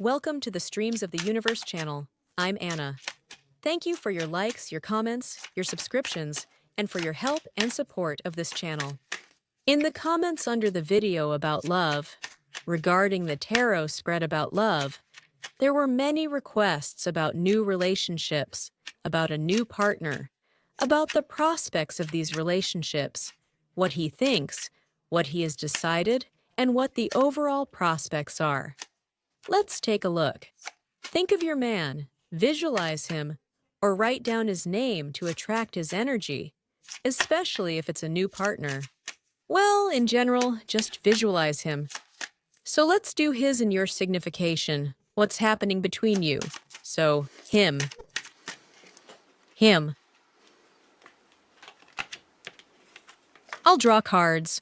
Welcome to the Streams of the Universe channel. I'm Anna. Thank you for your likes, your comments, your subscriptions, and for your help and support of this channel. In the comments under the video about love, regarding the tarot spread about love, there were many requests about new relationships, about a new partner, about the prospects of these relationships, what he thinks, what he has decided, and what the overall prospects are. Let's take a look. Think of your man, visualize him, or write down his name to attract his energy, especially if it's a new partner. Well, in general, just visualize him. So let's do his and your signification. What's happening between you? So, him. Him. I'll draw cards.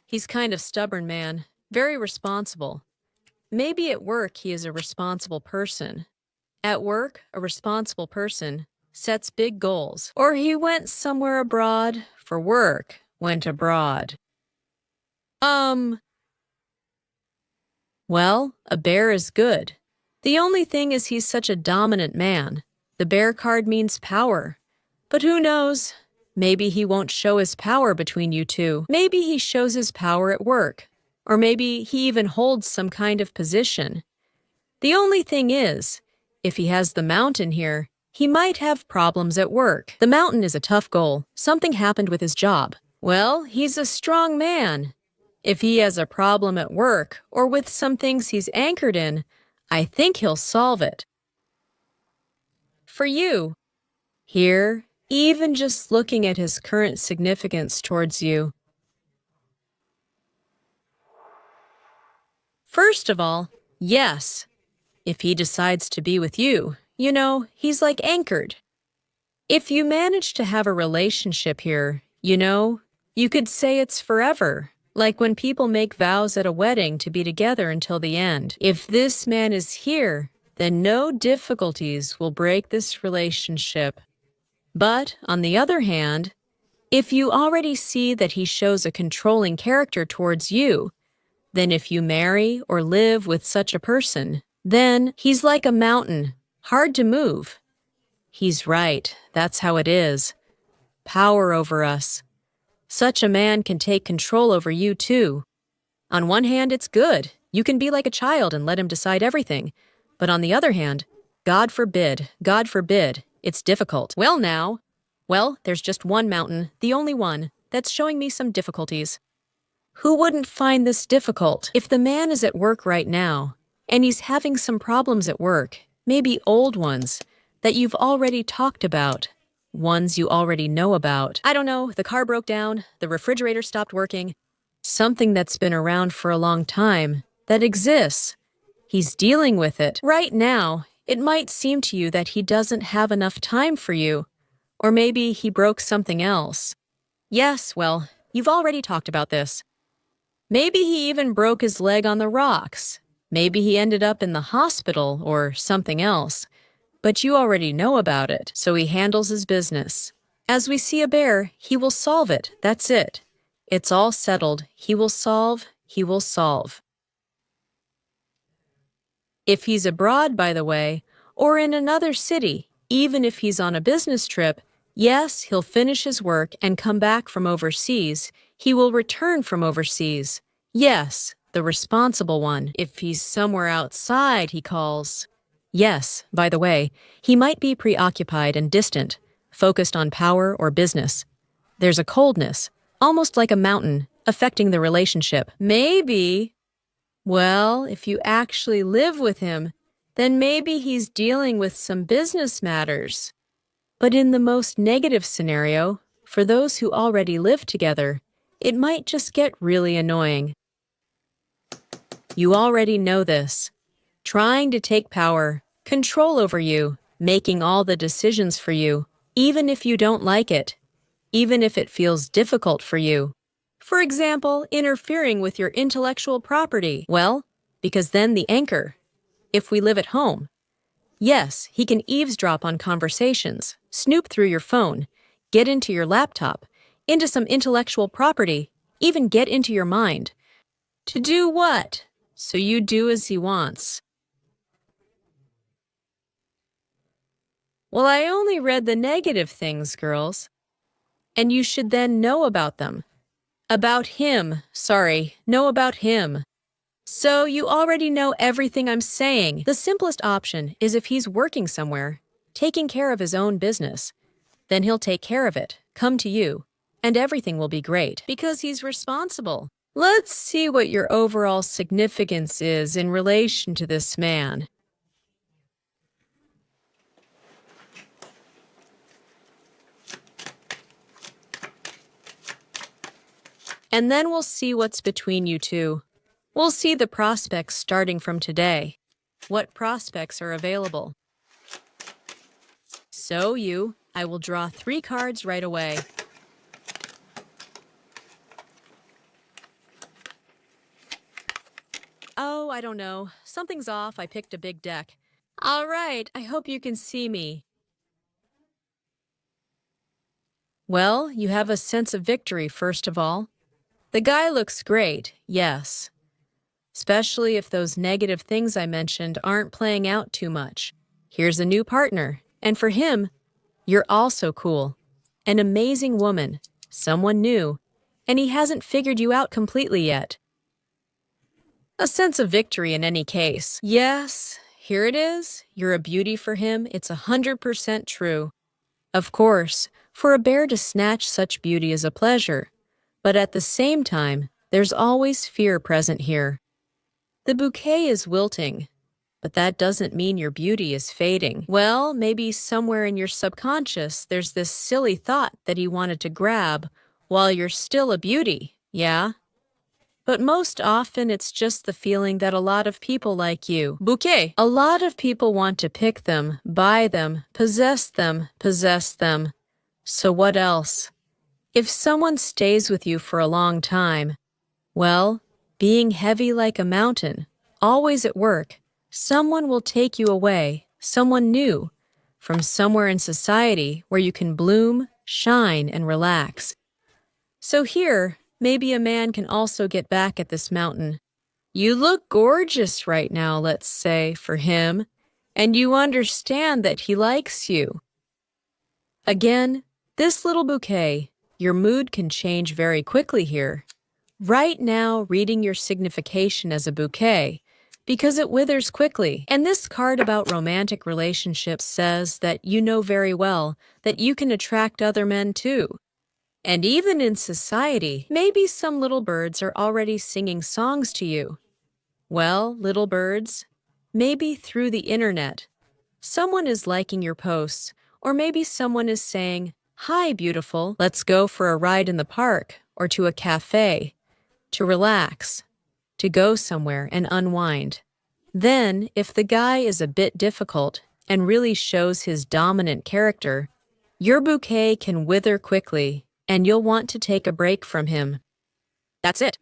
He's kind of stubborn man, very responsible. Maybe at work he is a responsible person. At work, a responsible person sets big goals. Or he went somewhere abroad for work, went abroad. Well, a bear is good. The only thing is he's such a dominant man. The bear card means power. But who knows? Maybe he won't show his power between you two. Maybe he shows his power at work. Or maybe he even holds some kind of position. The only thing is, if he has the mountain here, he might have problems at work. The mountain is a tough goal. Something happened with his job. Well, he's a strong man. If he has a problem at work or with some things he's anchored in, I think he'll solve it. For you, here, even just looking at his current significance towards you. First of all, yes, if he decides to be with you, you know, he's like anchored. If you manage to have a relationship here, you know, you could say it's forever, like when people make vows at a wedding to be together until the end. If this man is here, then no difficulties will break this relationship. But, on the other hand, if you already see that he shows a controlling character towards you, then if you marry or live with such a person, then he's like a mountain, hard to move. He's right, that's how it is. Power over us. Such a man can take control over you too. On one hand, it's good. You can be like a child and let him decide everything. But on the other hand, God forbid, it's difficult. Well, there's just one mountain, the only one, that's showing me some difficulties. Who wouldn't find this difficult? If the man is at work right now, and he's having some problems at work, maybe old ones, that you've already talked about, ones you already know about. I don't know, the car broke down, the refrigerator stopped working, something that's been around for a long time, that exists. He's dealing with it. Right now, it might seem to you that he doesn't have enough time for you, or maybe he broke something else. Yes, well, you've already talked about this. Maybe he even broke his leg on the rocks. Maybe he ended up in the hospital or something else. But you already know about it, so he handles his business. As we see a bear, he will solve it, that's it. It's all settled. He will solve, he will solve. If he's abroad, by the way, or in another city, even if he's on a business trip, yes, he'll finish his work and come back from overseas. He will return from overseas. Yes, the responsible one. If he's somewhere outside, he calls. Yes, by the way, he might be preoccupied and distant, focused on power or business. There's a coldness, almost like a mountain, affecting the relationship. Maybe, well, if you actually live with him, then maybe he's dealing with some business matters. But in the most negative scenario, for those who already live together, it might just get really annoying. You already know this. Trying to take power, control over you, making all the decisions for you, even if you don't like it, even if it feels difficult for you. For example, interfering with your intellectual property. Well, because then the anchor. If we live at home. Yes, he can eavesdrop on conversations, snoop through your phone, get into your laptop, into some intellectual property, even get into your mind. To do what? So you do as he wants. Well, I only read the negative things, girls. And you should then know about them. About him, know about him. So you already know everything I'm saying. The simplest option is if he's working somewhere, taking care of his own business. Then he'll take care of it, come to you, and everything will be great because he's responsible. Let's see what your overall significance is in relation to this man. And then we'll see what's between you two. We'll see the prospects starting from today. What prospects are available? So I will draw 3 cards right away. Oh, I don't know. Something's off. I picked a big deck. All right, I hope you can see me. Well, you have a sense of victory, first of all. The guy looks great, yes. Especially if those negative things I mentioned aren't playing out too much. Here's a new partner, and for him, you're also cool. An amazing woman, someone new, and he hasn't figured you out completely yet. A sense of victory in any case. Yes, here it is. You're a beauty for him. It's 100% true. Of course, for a bear to snatch such beauty is a pleasure. But at the same time, there's always fear present here. The bouquet is wilting, but that doesn't mean your beauty is fading. Well, maybe somewhere in your subconscious there's this silly thought that he wanted to grab while you're still a beauty, yeah? But most often it's just the feeling that a lot of people like you. Bouquet! A lot of people want to pick them, buy them, possess them, possess them. So what else? If someone stays with you for a long time, well, being heavy like a mountain, always at work, someone will take you away, someone new, from somewhere in society where you can bloom, shine, and relax. So here, maybe a man can also get back at this mountain. You look gorgeous right now, let's say, for him, and you understand that he likes you. Again, this little bouquet, your mood can change very quickly here. Right now, reading your signification as a bouquet, because it withers quickly. And this card about romantic relationships says that you know very well that you can attract other men too. And even in society, maybe some little birds are already singing songs to you. Well, little birds, maybe through the internet, someone is liking your posts, or maybe someone is saying, "Hi, beautiful, let's go for a ride in the park or to a cafe," to relax, to go somewhere and unwind. Then, if the guy is a bit difficult and really shows his dominant character, your bouquet can wither quickly and you'll want to take a break from him. That's it.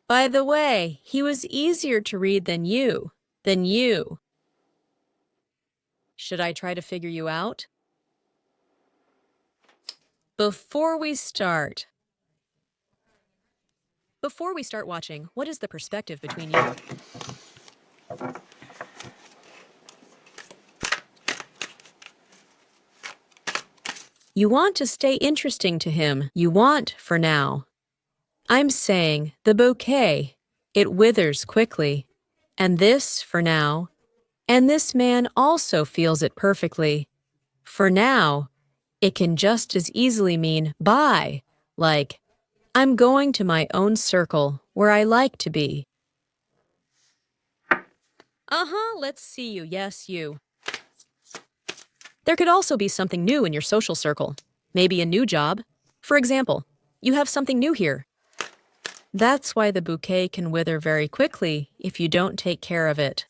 By the way, he was easier to read than you. Should I try to figure you out? Before we start watching, what is the perspective between you? You want to stay interesting to him. You want, for now. I'm saying, the bouquet, it withers quickly. And this, for now. And this man also feels it perfectly. For now, it can just as easily mean bye, like, I'm going to my own circle where I like to be. Let's see you, yes, you. There could also be something new in your social circle, maybe a new job. For example, you have something new here. That's why the bouquet can wither very quickly if you don't take care of it.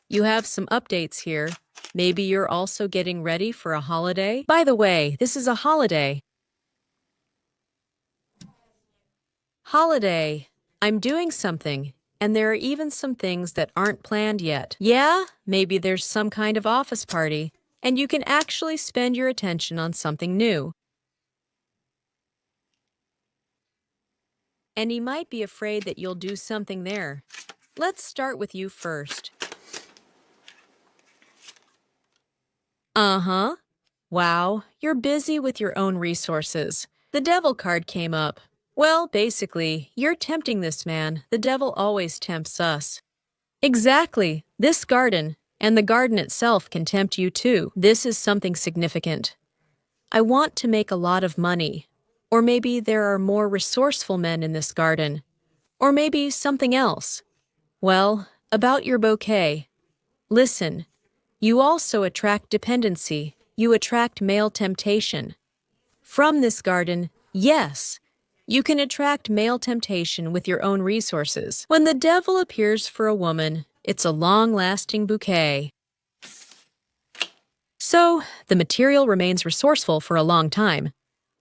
You have some updates here. Maybe you're also getting ready for a holiday. By the way, this is a holiday. Holiday. I'm doing something, and there are even some things that aren't planned yet. Yeah, maybe there's some kind of office party, and you can actually spend your attention on something new. And he might be afraid that you'll do something there. Let's start with you first. Uh-huh. Wow, you're busy with your own resources. The devil card came up. Well, basically, you're tempting this man. The devil always tempts us. Exactly. This garden, and the garden itself can tempt you too. This is something significant. I want to make a lot of money. Or maybe there are more resourceful men in this garden. Or maybe something else. Well, about your bouquet. Listen, you also attract dependency. You attract male temptation. From this garden, yes, you can attract male temptation with your own resources. When the devil appears for a woman, it's a long-lasting bouquet. So, the material remains resourceful for a long time.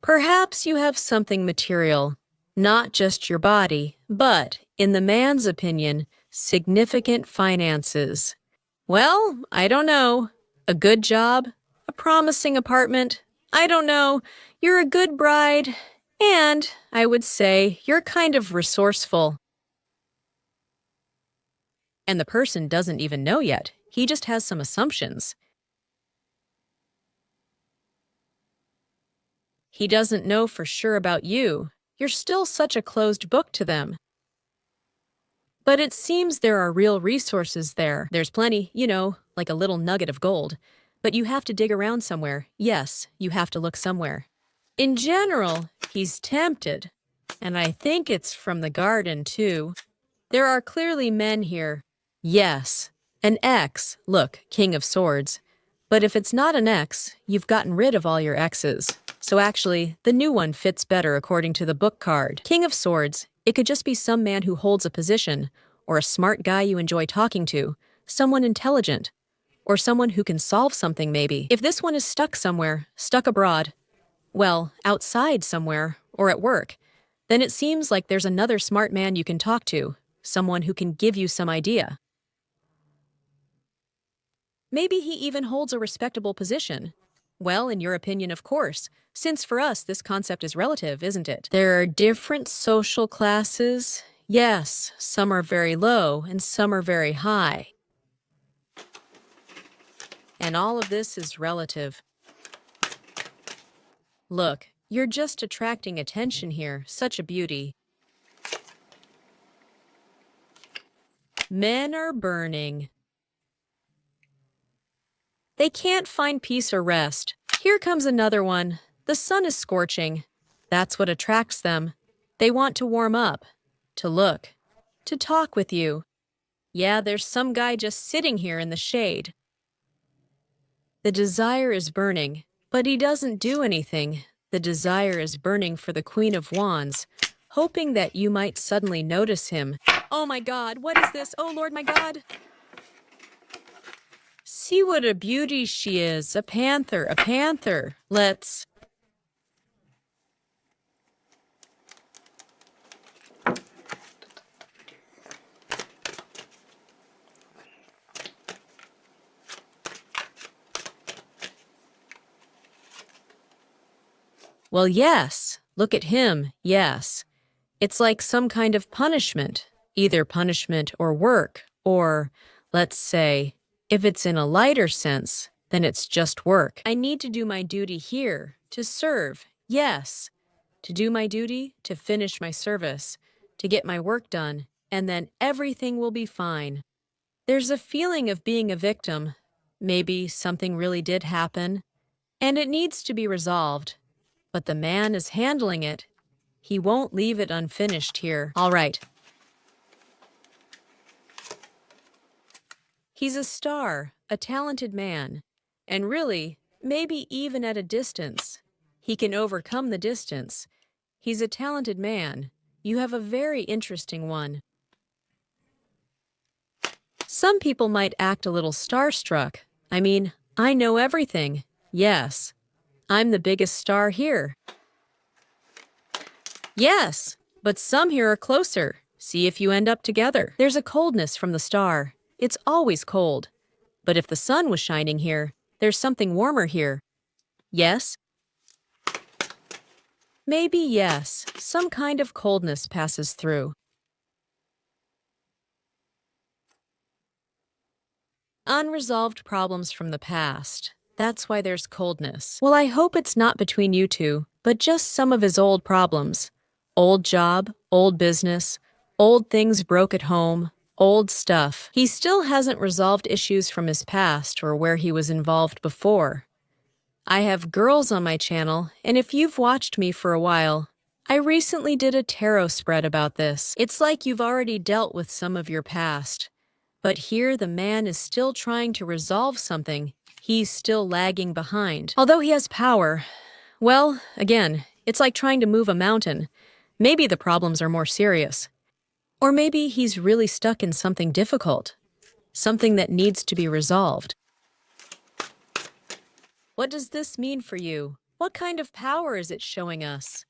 Perhaps you have something material, not just your body, but, in the man's opinion, significant finances. Well, I don't know. A good job? A promising apartment? I don't know. You're a good bride, and, I would say, you're kind of resourceful. And the person doesn't even know yet. He just has some assumptions. He doesn't know for sure about you. You're still such a closed book to them. But it seems there are real resources there. There's plenty, like a little nugget of gold. But you have to dig around somewhere. Yes, you have to look somewhere. In general, he's tempted. And I think it's from the garden, too. There are clearly men here. Yes, an X. Look, King of Swords. But if it's not an X, you've gotten rid of all your X's. So actually, the new one fits better according to the book card. King of Swords. It could just be some man who holds a position, or a smart guy you enjoy talking to, someone intelligent, or someone who can solve something maybe. If this one is stuck somewhere, stuck abroad, well, outside somewhere, or at work, then it seems like there's another smart man you can talk to, someone who can give you some idea. Maybe he even holds a respectable position. Well, in your opinion, of course, since for us this concept is relative, isn't it? There are different social classes. Yes, some are very low and some are very high. And all of this is relative. Look, you're just attracting attention here, such a beauty. Men are burning. They can't find peace or rest. Here comes another one. The sun is scorching. That's what attracts them. They want to warm up, to look, to talk with you. Yeah, there's some guy just sitting here in the shade. The desire is burning, but he doesn't do anything. The desire is burning for the Queen of Wands, hoping that you might suddenly notice him. Oh my God, what is this? Oh Lord, my God. See what a beauty she is. A panther, a panther. Let's... Well, yes. Look at him, yes. It's like some kind of punishment, either punishment or work, or, let's say, if it's in a lighter sense, then it's just work. I need to do my duty here, to serve, yes. To do my duty, to finish my service, to get my work done, and then everything will be fine. There's a feeling of being a victim. Maybe something really did happen, and it needs to be resolved. But the man is handling it. He won't leave it unfinished here. All right. He's a star, a talented man. And really, maybe even at a distance. He can overcome the distance. He's a talented man. You have a very interesting one. Some people might act a little starstruck. I mean, I know everything. Yes. I'm the biggest star here. Yes, but some here are closer. See if you end up together. There's a coldness from the star. It's always cold. But if the sun was shining here, there's something warmer here. Yes? Maybe yes, some kind of coldness passes through. Unresolved problems from the past. That's why there's coldness. Well, I hope it's not between you two, but just some of his old problems. Old job, old business, old things broke at home, old stuff. He still hasn't resolved issues from his past or where he was involved before. I have girls on my channel, and if you've watched me for a while, I recently did a tarot spread about this. It's like you've already dealt with some of your past. But here the man is still trying to resolve something. He's still lagging behind. Although he has power, well, again, it's like trying to move a mountain. Maybe the problems are more serious. Or maybe he's really stuck in something difficult. Something that needs to be resolved. What does this mean for you? What kind of power is it showing us?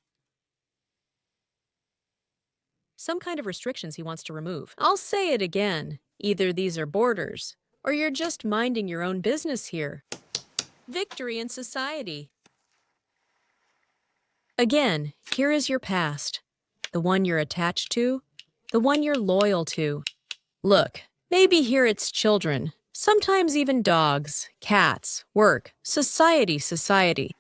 Some kind of restrictions he wants to remove. I'll say it again. Either these are borders, or you're just minding your own business here. Victory in society. Again, here is your past. The one you're attached to, the one you're loyal to. Look, maybe here it's children, sometimes even dogs, cats, work, society.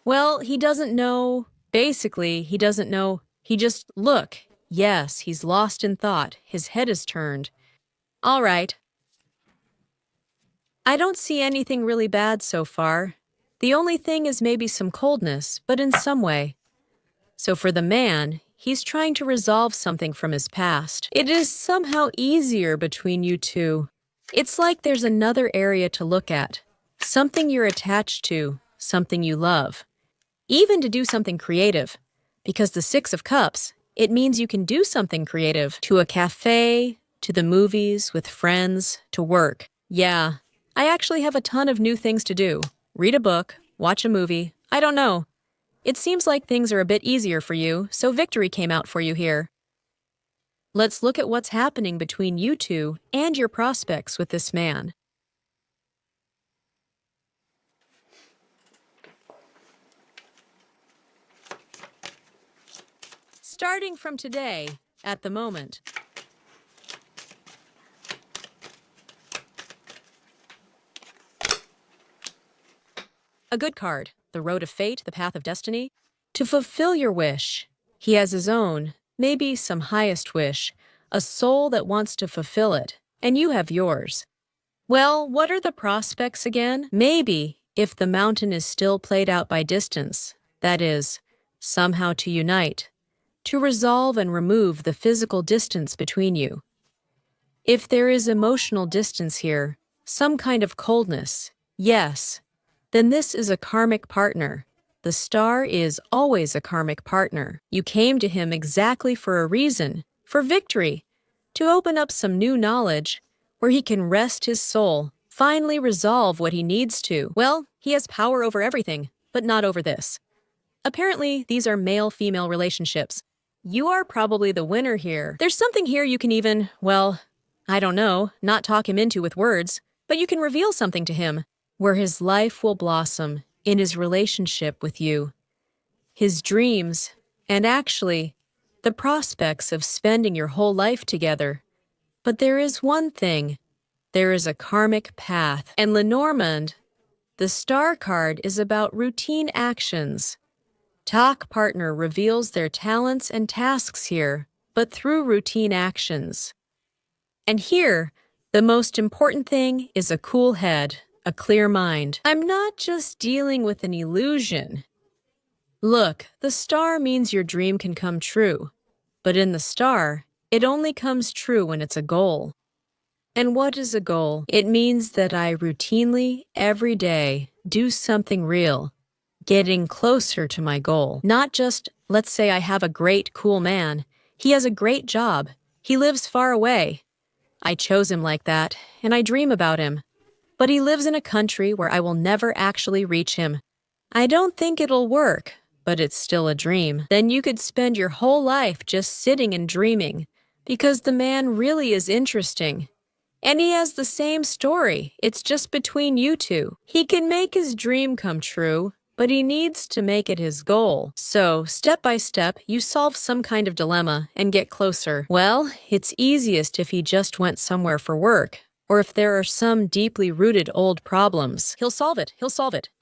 Well, he doesn't know. Basically, he doesn't know. He just, look. Yes, he's lost in thought. His head is turned. All right. I don't see anything really bad so far. The only thing is maybe some coldness, but in some way. So for the man, he's trying to resolve something from his past. It is somehow easier between you two. It's like there's another area to look at. Something you're attached to, something you love. Even to do something creative. Because the Six of Cups, it means you can do something creative. To a cafe, to the movies, with friends, to work. Yeah, I actually have a ton of new things to do. Read a book, watch a movie, I don't know. It seems like things are a bit easier for you, so victory came out for you here. Let's look at what's happening between you two and your prospects with this man. Starting from today, at the moment. A good card, the road of fate, the path of destiny. To fulfill your wish, he has his own, maybe some highest wish, a soul that wants to fulfill it, and you have yours. Well, what are the prospects again? Maybe, if the mountain is still played out by distance, that is, somehow to unite, to resolve and remove the physical distance between you. If there is emotional distance here, some kind of coldness, yes, then this is a karmic partner. The star is always a karmic partner. You came to him exactly for a reason, for victory, to open up some new knowledge where he can rest his soul, finally resolve what he needs to. Well, he has power over everything, but not over this. Apparently, these are male-female relationships. You are probably the winner here. There's something here you can even, well, I don't know, not talk him into with words, but you can reveal something to him, where his life will blossom in his relationship with you. His dreams, and actually, the prospects of spending your whole life together. But there is one thing. There is a karmic path. And Lenormand, the star card is about routine actions. Talk partner reveals their talents and tasks here, but through routine actions. And here, the most important thing is a cool head, a clear mind. I'm not just dealing with an illusion. Look, the star means your dream can come true. But in the star, it only comes true when it's a goal. And what is a goal? It means that I routinely, every day, do something real. Getting closer to my goal. Not just, let's say I have a great, cool man. He has a great job. He lives far away. I chose him like that, and I dream about him. But he lives in a country where I will never actually reach him. I don't think it'll work, but it's still a dream. Then you could spend your whole life just sitting and dreaming, because the man really is interesting. And he has the same story. It's just between you two. He can make his dream come true, but he needs to make it his goal. So, step by step, you solve some kind of dilemma and get closer. Well, it's easiest if he just went somewhere for work, or if there are some deeply rooted old problems. He'll solve it,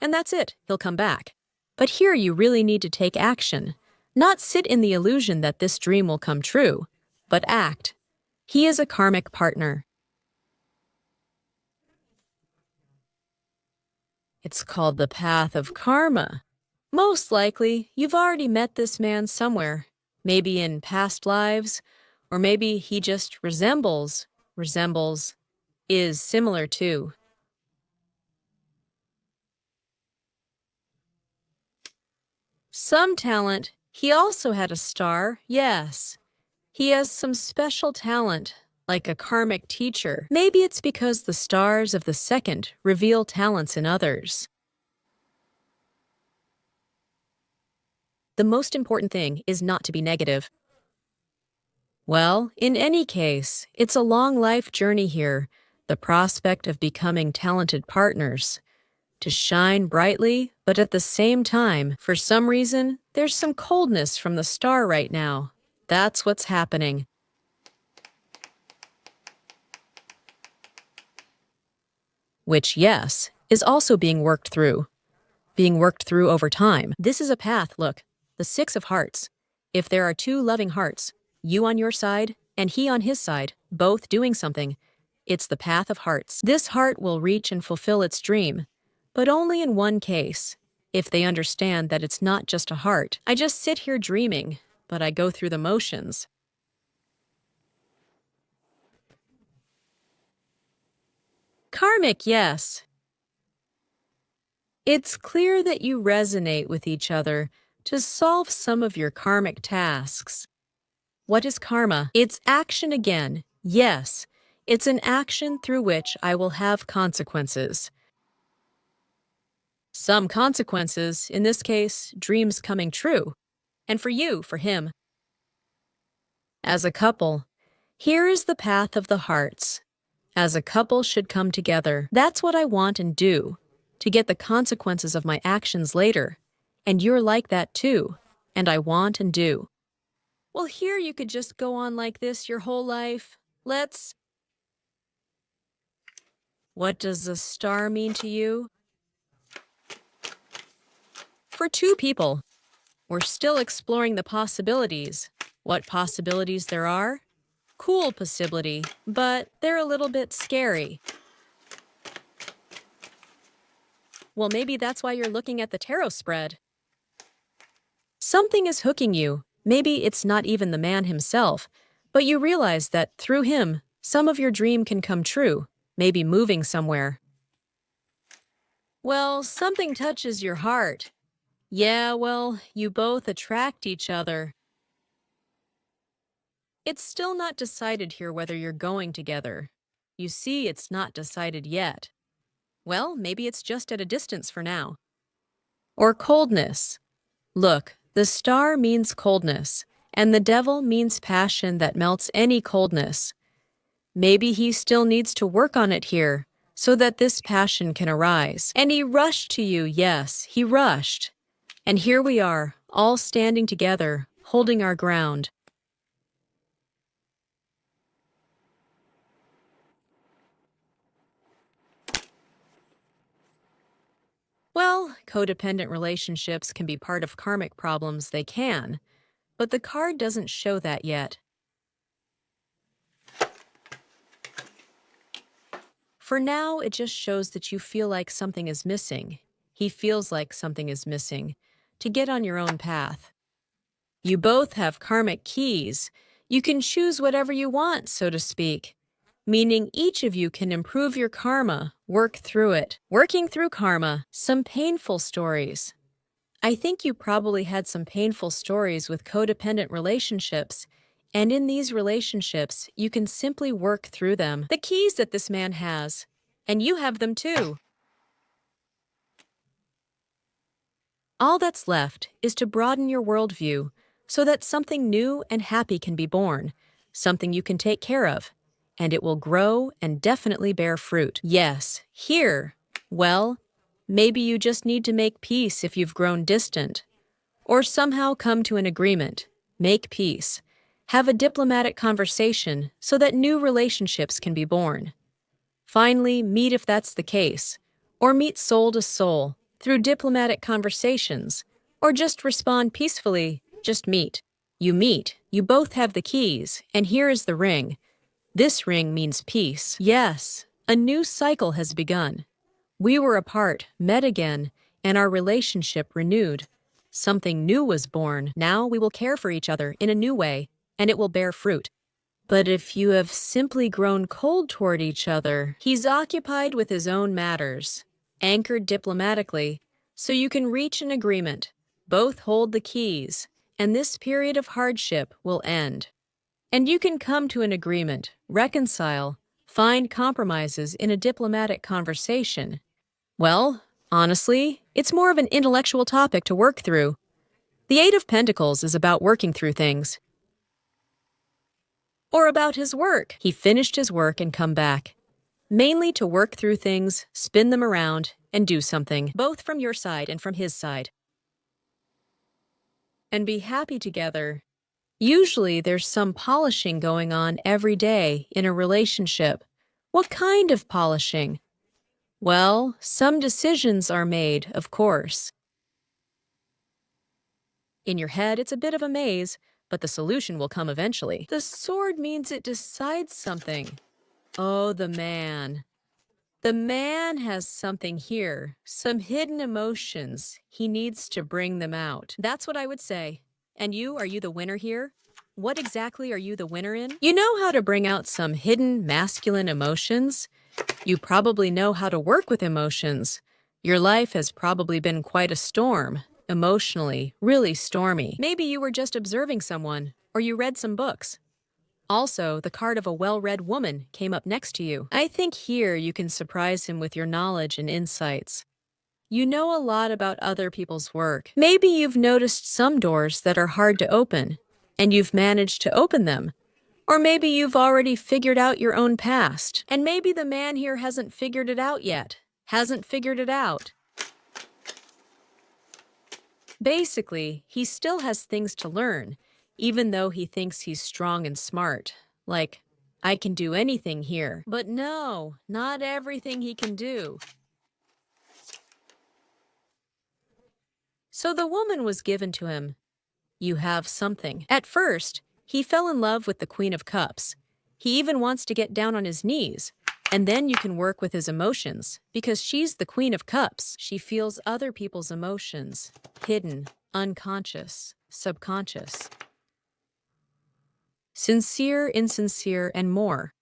and that's it. He'll come back. But here you really need to take action. Not sit in the illusion that this dream will come true, but act. He is a karmic partner. It's called the path of karma. Most likely, you've already met this man somewhere, maybe in past lives, or maybe he just resembles, is similar to. Some talent. He also had a star, yes. He has some special talent, like a karmic teacher. Maybe it's because the stars of the second reveal talents in others. The most important thing is not to be negative. Well, in any case, it's a long life journey here, the prospect of becoming talented partners. To shine brightly, but at the same time, for some reason, there's some coldness from the star right now. That's what's happening. Which, yes, is also being worked through over time. This is a path, look, the Six of Hearts. If there are two loving hearts, you on your side and he on his side, both doing something, it's the path of hearts. This heart will reach and fulfill its dream, but only in one case, if they understand that it's not just a heart. I just sit here dreaming, but I go through the motions. Karmic, yes. It's clear that you resonate with each other to solve some of your karmic tasks. What is karma? It's action again. Yes, it's an action through which I will have consequences. Some consequences, in this case, dreams coming true. And for you, for him. As a couple, here is the path of the hearts. As a couple should come together. That's what I want and do, to get the consequences of my actions later. And you're like that too, and I want and do. Well, here you could just go on like this your whole life. What does the star mean to you? For two people, we're still exploring the possibilities. What possibilities there are? Cool possibility, but they're a little bit scary. Well, maybe that's why you're looking at the tarot spread. Something is hooking you. Maybe it's not even the man himself, but you realize that through him, some of your dream can come true, maybe moving somewhere. Well, something touches your heart. Yeah, well, you both attract each other. It's still not decided here whether you're going together. You see, it's not decided yet. Well, maybe it's just at a distance for now. Or coldness. Look, the star means coldness, and the devil means passion that melts any coldness. Maybe he still needs to work on it here, so that this passion can arise. And he rushed to you, yes, he rushed. And here we are, all standing together, holding our ground. Well, codependent relationships can be part of karmic problems, they can, but the card doesn't show that yet. For now, it just shows that you feel like something is missing. He feels like something is missing, to get on your own path. You both have karmic keys. You can choose whatever you want, so to speak. Meaning each of you can improve your karma, work through it. Working through karma, some painful stories. I think you probably had some painful stories with codependent relationships, and in these relationships, you can simply work through them. The keys that this man has, and you have them too. All that's left is to broaden your worldview so that something new and happy can be born, something you can take care of. and it will grow and definitely bear fruit. Yes, here. Well, maybe you just need to make peace if you've grown distant. Or somehow come to an agreement. Make peace. Have a diplomatic conversation so that new relationships can be born. Finally, meet if that's the case. Or meet soul to soul through diplomatic conversations. Or just respond peacefully. Just meet. You meet. You both have the keys, and here is the ring. This ring means peace. Yes, a new cycle has begun. We were apart, met again, and our relationship renewed. Something new was born. Now we will care for each other in a new way, and it will bear fruit. But if you have simply grown cold toward each other, he's occupied with his own matters, anchored diplomatically, so you can reach an agreement. Both hold the keys, and this period of hardship will end. And you can come to an agreement, reconcile, find compromises in a diplomatic conversation. Well, honestly, it's more of an intellectual topic to work through. The Eight of Pentacles is about working through things. Or about his work. He finished his work and come back. Mainly to work through things, spin them around, and do something, both from your side and from his side. And be happy together. Usually there's some polishing going on every day in a relationship. What kind of polishing? Well, some decisions are made, of course. In your head, it's a bit of a maze, but the solution will come eventually. The sword means it decides something. Oh, the man. The man has something here, some hidden emotions. He needs to bring them out. That's what I would say. And you, are you the winner here? What exactly are you the winner in? You know how to bring out some hidden masculine emotions? You probably know how to work with emotions. Your life has probably been quite a storm, emotionally, really stormy. Maybe you were just observing someone, or you read some books. Also, the card of a well-read woman came up next to you. I think here you can surprise him with your knowledge and insights. You know a lot about other people's work. Maybe you've noticed some doors that are hard to open, and you've managed to open them. Or maybe you've already figured out your own past, and maybe the man here hasn't figured it out yet. Hasn't figured it out. Basically, he still has things to learn, even though he thinks he's strong and smart. Like, I can do anything here. But no, not everything he can do. So the woman was given to him. You have something. At first, he fell in love with the Queen of Cups. He even wants to get down on his knees. And then you can work with his emotions, because she's the Queen of Cups. She feels other people's emotions, hidden, unconscious, subconscious. Sincere, insincere, and more.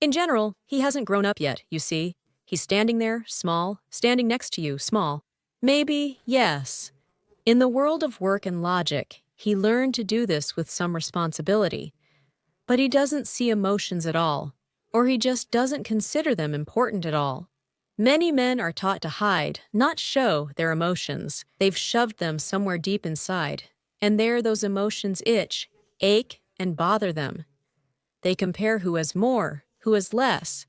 In general, he hasn't grown up yet, you see. He's standing there, small, standing next to you, small. Maybe, yes. In the world of work and logic, he learned to do this with some responsibility. But he doesn't see emotions at all, or he just doesn't consider them important at all. Many men are taught to hide, not show, their emotions. They've shoved them somewhere deep inside, and there those emotions itch, ache, and bother them. They compare who has more, who has less,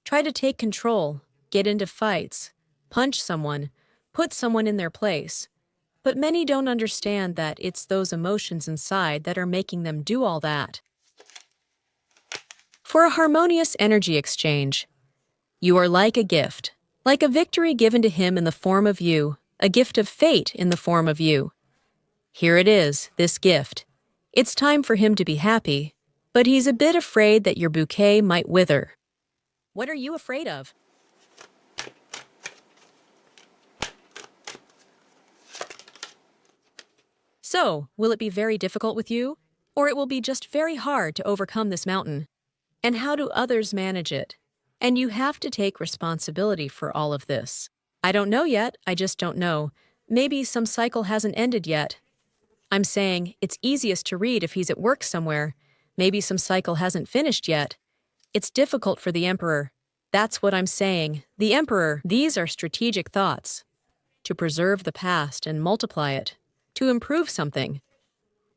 try to take control, get into fights, punch someone, put someone in their place. But many don't understand that it's those emotions inside that are making them do all that. For a harmonious energy exchange, you are like a gift, like a victory given to him in the form of you, a gift of fate in the form of you. Here it is, this gift. It's time for him to be happy, but he's a bit afraid that your bouquet might wither. What are you afraid of? So, will it be very difficult with you? Or it will be just very hard to overcome this mountain? And how do others manage it? And you have to take responsibility for all of this. I don't know yet, I just don't know. Maybe some cycle hasn't ended yet. I'm saying it's easiest to read if he's at work somewhere. Maybe some cycle hasn't finished yet. It's difficult for the Emperor. That's what I'm saying. The Emperor, these are strategic thoughts. To preserve the past and multiply it. To improve something.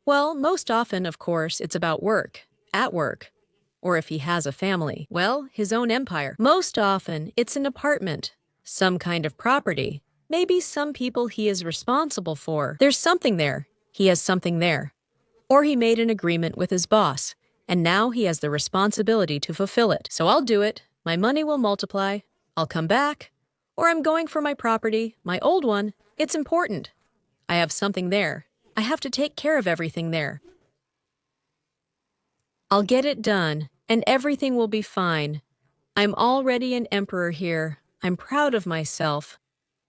Well, most often, of course, it's about work. At work. Or if he has a family, well, his own empire. Most often, it's an apartment, some kind of property, maybe some people he is responsible for. There's something there. He has something there. Or he made an agreement with his boss, and now he has the responsibility to fulfill it. So I'll do it. My money will multiply. I'll come back. Or I'm going for my property, my old one. It's important. I have something there. I have to take care of everything there. I'll get it done, and everything will be fine. I'm already an emperor here. I'm proud of myself.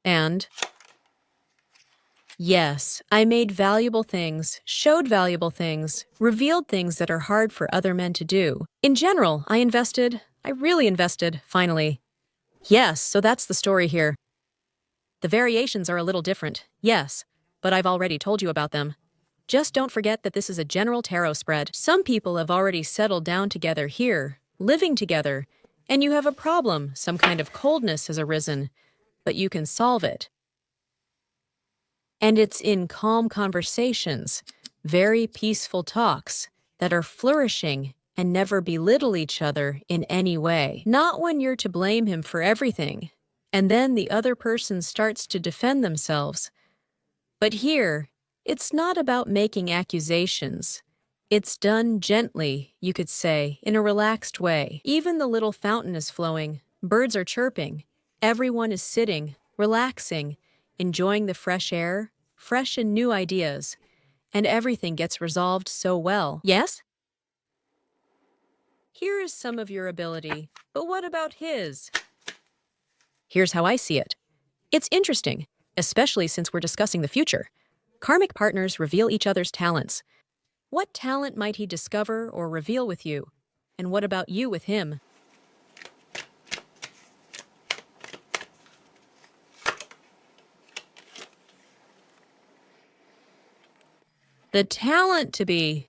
And yes, I made valuable things, showed valuable things, revealed things that are hard for other men to do. In general, I really invested, finally. Yes, so that's the story here. The variations are a little different, yes, but I've already told you about them. Just don't forget that this is a general tarot spread. Some people have already settled down together here, living together, and you have a problem, some kind of coldness has arisen, but you can solve it. And it's in calm conversations, very peaceful talks, that are flourishing and never belittle each other in any way. Not when you're to blame him for everything, and then the other person starts to defend themselves. But here, it's not about making accusations. It's done gently, you could say, in a relaxed way. Even the little fountain is flowing, birds are chirping, everyone is sitting, relaxing, enjoying the fresh air, fresh and new ideas, and everything gets resolved so well. Yes? Here is some of your ability, but what about his? Here's how I see it. It's interesting, especially since we're discussing the future. Karmic partners reveal each other's talents. What talent might he discover or reveal with you? And what about you with him? The talent to be...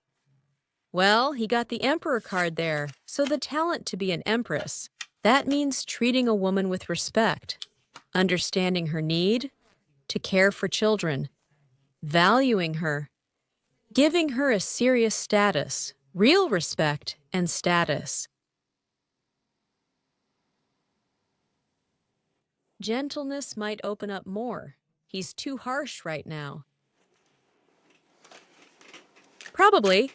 Well, he got the Emperor card there, so the talent to be an empress. That means treating a woman with respect, understanding her need, to care for children, valuing her, giving her a serious status, real respect and status. Gentleness might open up more. He's too harsh right now. Probably.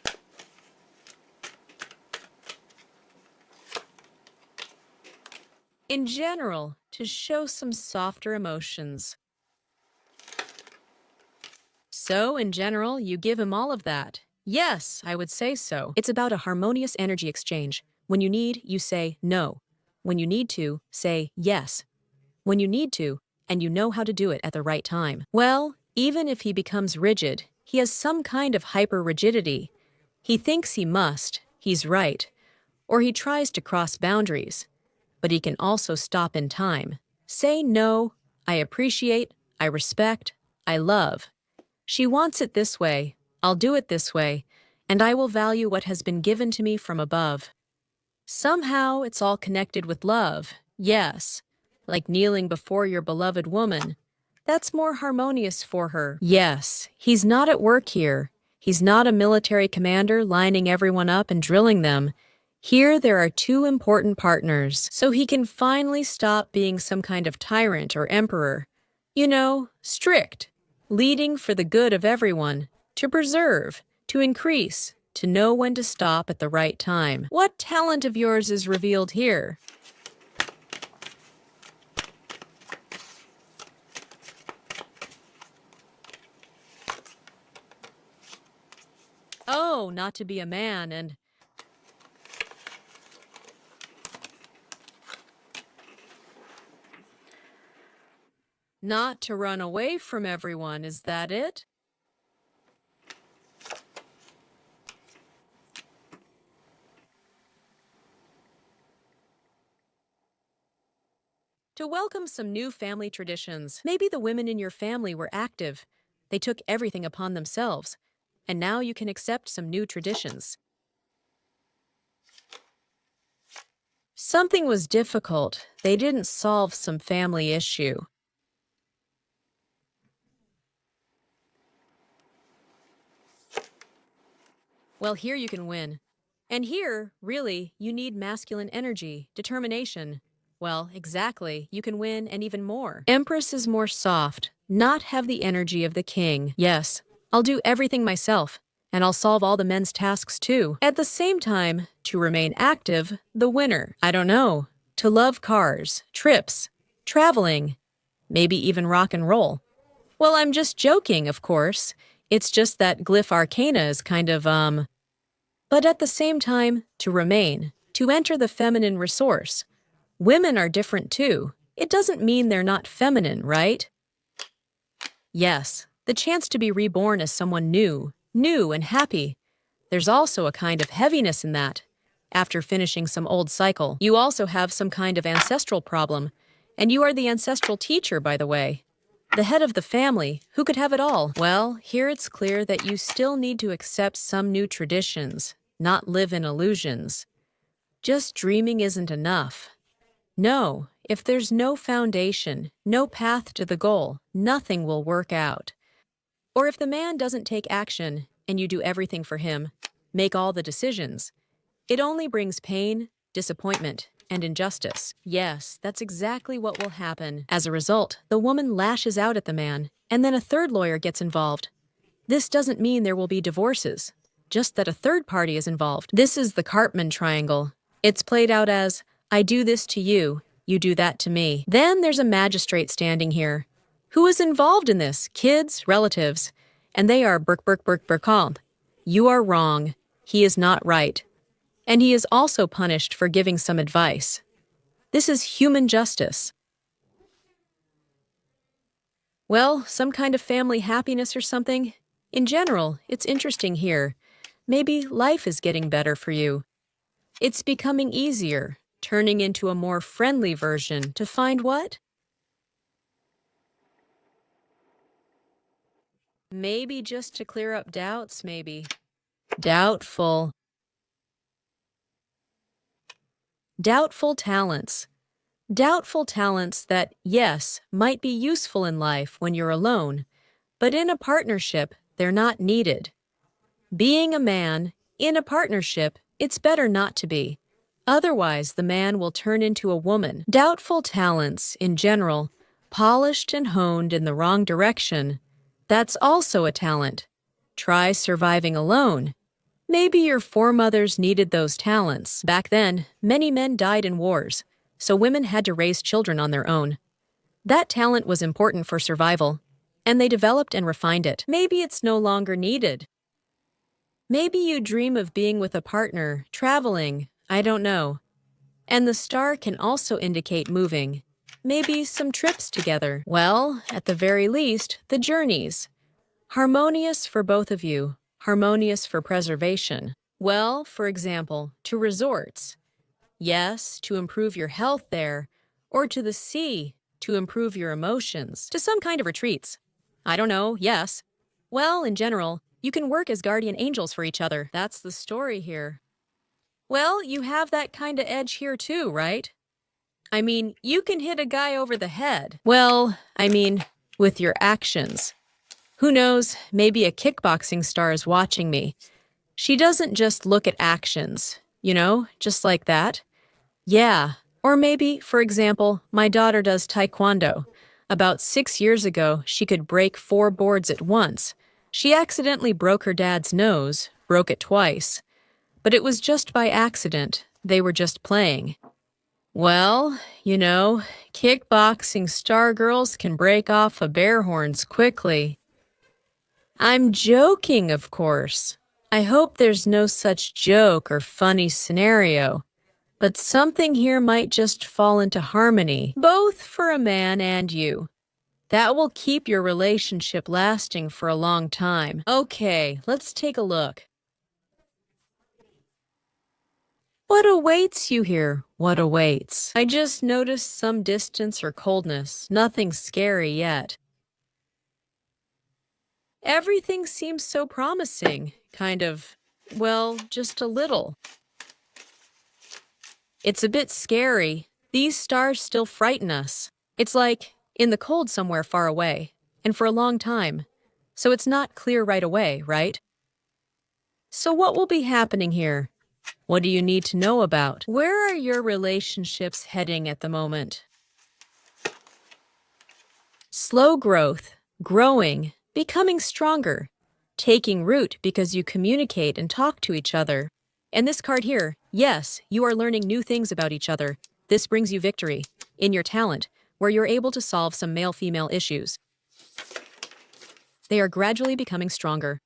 In general, to show some softer emotions. So, in general, you give him all of that. Yes, I would say so. It's about a harmonious energy exchange. When you need, you say no. When you need to, say yes. When you need to, and you know how to do it at the right time. Well, even if he becomes rigid, he has some kind of hyper-rigidity. He thinks he must, he's right, or he tries to cross boundaries. But he can also stop in time. Say no, I appreciate, I respect, I love. She wants it this way, I'll do it this way, and I will value what has been given to me from above. Somehow it's all connected with love, yes, like kneeling before your beloved woman. That's more harmonious for her. Yes, he's not at work here. He's not a military commander lining everyone up and drilling them. Here there are two important partners, so he can finally stop being some kind of tyrant or emperor. You know, strict, leading for the good of everyone, to preserve, to increase, to know when to stop at the right time. What talent of yours is revealed here? Oh, not to be a man and... Not to run away from everyone, is that it? To welcome some new family traditions. Maybe the women in your family were active. They took everything upon themselves. And now you can accept some new traditions. Something was difficult. They didn't solve some family issue. Well, here you can win. And here, really, you need masculine energy, determination. Well, exactly, you can win and even more. Empress is more soft, not have the energy of the king. Yes, I'll do everything myself, and I'll solve all the men's tasks too. At the same time, to remain active, the winner. I don't know. To love cars, trips, traveling, maybe even rock and roll. Well, I'm just joking, of course. It's just that Glyph Arcana is kind of, But at the same time, to remain, to enter the feminine resource. Women are different too. It doesn't mean they're not feminine, right? Yes, the chance to be reborn as someone new and happy. There's also a kind of heaviness in that. After finishing some old cycle, you also have some kind of ancestral problem. And you are the ancestral teacher, by the way. The head of the family, who could have it all? Well, here it's clear that you still need to accept some new traditions, not live in illusions. Just dreaming isn't enough. No, if there's no foundation, no path to the goal, nothing will work out. Or if the man doesn't take action and you do everything for him, make all the decisions, it only brings pain, disappointment, and injustice. Yes, that's exactly what will happen. As a result, the woman lashes out at the man, and then a third lawyer gets involved. This doesn't mean there will be divorces, just that a third party is involved. This is the Cartman triangle. It's played out as, I do this to you, you do that to me. Then there's a magistrate standing here. Who is involved in this? Kids, relatives. And they are Berkamp. You are wrong. He is not right. And he is also punished for giving some advice. This is human justice. Well, some kind of family happiness or something? In general, it's interesting here. Maybe life is getting better for you. It's becoming easier, turning into a more friendly version to find what? Maybe just to clear up doubts, maybe. Doubtful. Doubtful talents. Doubtful talents that, yes, might be useful in life when you're alone, but in a partnership, they're not needed. Being a man, in a partnership, it's better not to be. Otherwise, the man will turn into a woman. Doubtful talents, in general, polished and honed in the wrong direction, that's also a talent. Try surviving alone. Maybe your foremothers needed those talents. Back then, many men died in wars, so women had to raise children on their own. That talent was important for survival, and they developed and refined it. Maybe it's no longer needed. Maybe you dream of being with a partner, traveling, I don't know. And the star can also indicate moving. Maybe some trips together. Well, at the very least, the journeys. Harmonious for both of you. Harmonious for preservation. Well, for example, to resorts. Yes, to improve your health there. Or to the sea, to improve your emotions. To some kind of retreats. I don't know, yes. Well, in general, you can work as guardian angels for each other. That's the story here. Well, you have that kind of edge here too, right? I mean, you can hit a guy over the head. Well, I mean, with your actions. Who knows, maybe a kickboxing star is watching me. She doesn't just look at actions, just like that. Yeah, or maybe, for example, my daughter does taekwondo. About 6 years ago, she could break 4 boards at once. She accidentally broke her dad's nose, broke it twice. But it was just by accident. They were just playing. Well, kickboxing star girls can break off a bear horns quickly. I'm joking, of course. I hope there's no such joke or funny scenario. But something here might just fall into harmony, both for a man and you. That will keep your relationship lasting for a long time. Okay, let's take a look. What awaits you here? What awaits? I just noticed some distance or coldness. Nothing scary yet. Everything seems so promising. Just a little. It's a bit scary. These stars still frighten us. It's like in the cold somewhere far away, and for a long time. So it's not clear right away, right? So what will be happening here? What do you need to know about? Where are your relationships heading at the moment? Slow growth, growing, becoming stronger, taking root because you communicate and talk to each other. And this card here, yes, you are learning new things about each other. This brings you victory in your talent, where you're able to solve some male-female issues. They are gradually becoming stronger.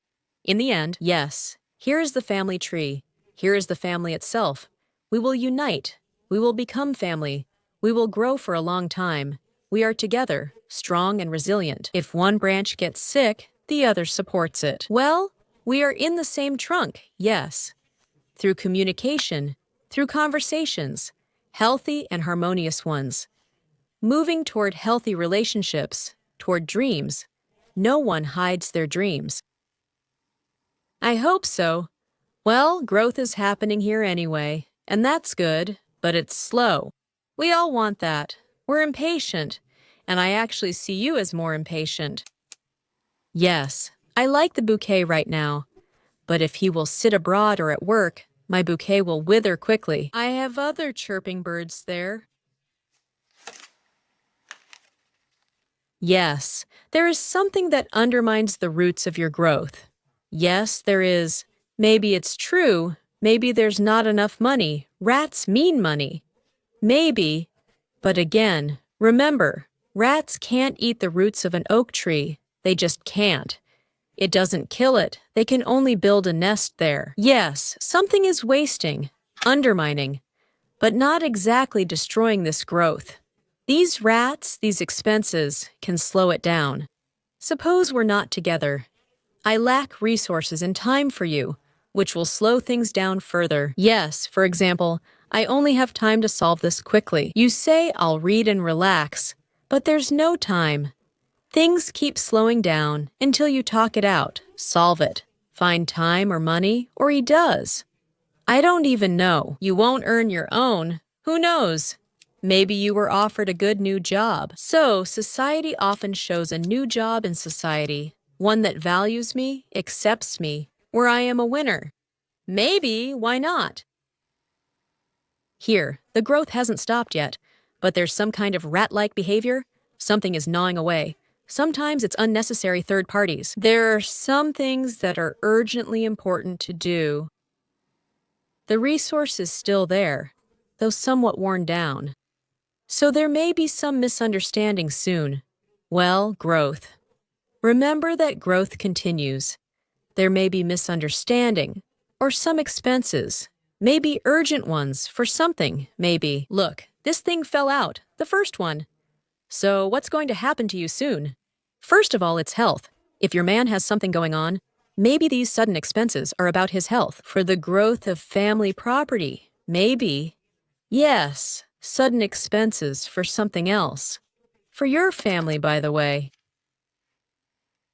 In the end, yes, here is the family tree. Here is the family itself. We will unite. We will become family. We will grow for a long time. We are together, strong and resilient. If one branch gets sick, the other supports it. Well, we are in the same trunk, yes. Through communication, through conversations, healthy and harmonious ones. Moving toward healthy relationships, toward dreams. No one hides their dreams. I hope so. Well, growth is happening here anyway, and that's good, but it's slow. We all want that. We're impatient, and I actually see you as more impatient. Yes, I like the bouquet right now, but if he will sit abroad or at work, my bouquet will wither quickly. I have other chirping birds there. Yes, there is something that undermines the roots of your growth. Yes, there is. Maybe it's true. Maybe there's not enough money. Rats mean money. Maybe. But again, remember, rats can't eat the roots of an oak tree. They just can't. It doesn't kill it. They can only build a nest there. Yes, something is wasting, undermining, but not exactly destroying this growth. These rats, these expenses, can slow it down. Suppose we're not together. I lack resources and time for you, which will slow things down further. Yes, for example, I only have time to solve this quickly. You say I'll read and relax, but there's no time. Things keep slowing down until you talk it out, solve it, find time or money, or he does. I don't even know. You won't earn your own. Who knows? Maybe you were offered a good new job. So, society often shows a new job in society, one that values me, accepts me, where I am a winner. Maybe, why not? Here, the growth hasn't stopped yet, but there's some kind of rat-like behavior. Something is gnawing away. Sometimes it's unnecessary third parties. There are some things that are urgently important to do. The resource is still there, though somewhat worn down. So there may be some misunderstanding soon. Well, growth. Remember that growth continues. There may be misunderstanding, or some expenses, maybe urgent ones for something, maybe. Look, this thing fell out, the first one. So what's going to happen to you soon? First of all, it's health. If your man has something going on, maybe these sudden expenses are about his health. For the growth of family property, maybe. Yes, sudden expenses for something else. For your family, by the way.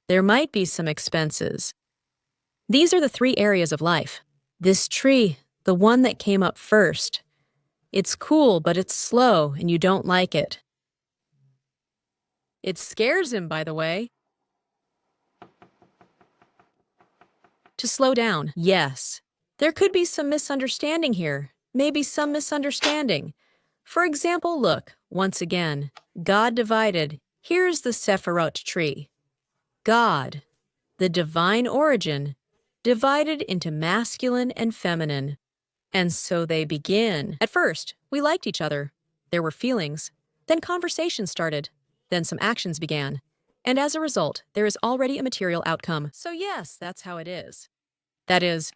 There might be some expenses. These are the 3 areas of life. This tree, the one that came up first. It's cool, but it's slow, and you don't like it. It scares him, by the way. To slow down, yes. There could be some misunderstanding here. Maybe some misunderstanding. For example, look, once again, God divided. Here's the Sephirot tree. God, the divine origin, divided into masculine and feminine. And so they begin. At first, we liked each other. There were feelings. Then conversation started. Then some actions began. And as a result, there is already a material outcome. So yes, that's how it is. That is,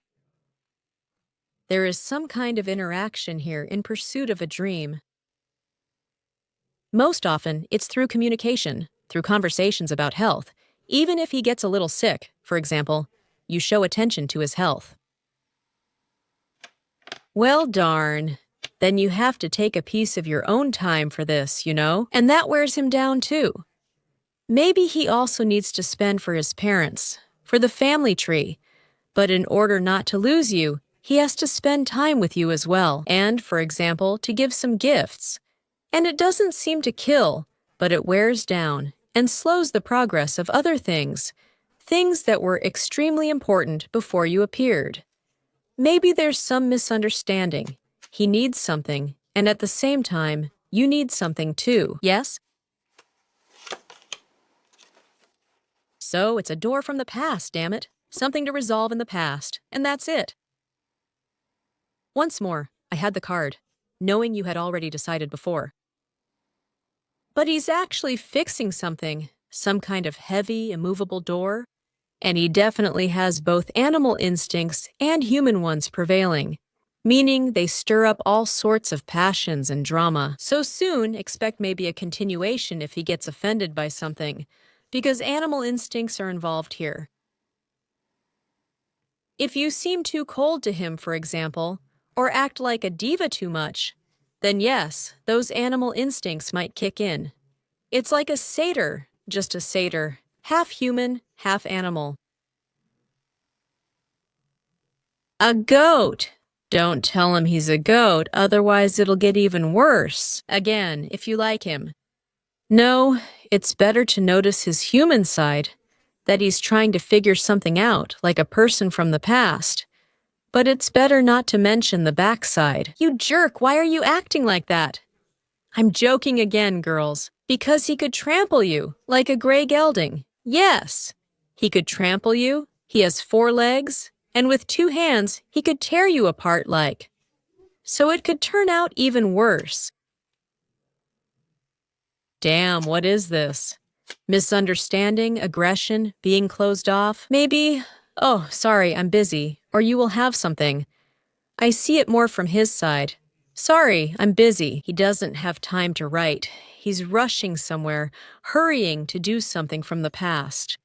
there is some kind of interaction here in pursuit of a dream. Most often, it's through communication, through conversations about health. Even if he gets a little sick, for example, you show attention to his health. Well, darn. Then you have to take a piece of your own time for this, you know? And that wears him down too. Maybe he also needs to spend for his parents, for the family tree. But in order not to lose you, he has to spend time with you as well. And, for example, to give some gifts. And it doesn't seem to kill, but it wears down and slows the progress of other things. Things that were extremely important before you appeared. Maybe there's some misunderstanding. He needs something, and at the same time, you need something too, yes? So it's a door from the past, damn it. Something to resolve in the past, and that's it. Once more, I had the card, knowing you had already decided before. But he's actually fixing something, some kind of heavy, immovable door, and he definitely has both animal instincts and human ones prevailing, meaning they stir up all sorts of passions and drama. So soon, expect maybe a continuation if he gets offended by something, because animal instincts are involved here. If you seem too cold to him, for example, or act like a diva too much, then yes, those animal instincts might kick in. It's like a satyr, just a satyr, half human, half animal. A goat! Don't tell him he's a goat, otherwise it'll get even worse. Again, if you like him. No, it's better to notice his human side, that he's trying to figure something out, like a person from the past. But it's better not to mention the backside. You jerk, why are you acting like that? I'm joking again, girls. Because he could trample you, like a gray gelding. Yes, he could trample you, he has 4 legs, and with 2 hands, he could tear you apart like. So it could turn out even worse. Damn, what is this? Misunderstanding, aggression, being closed off? Maybe, oh, sorry, I'm busy, or you will have something. I see it more from his side. Sorry, I'm busy. He doesn't have time to write. He's rushing somewhere, hurrying to do something from the past.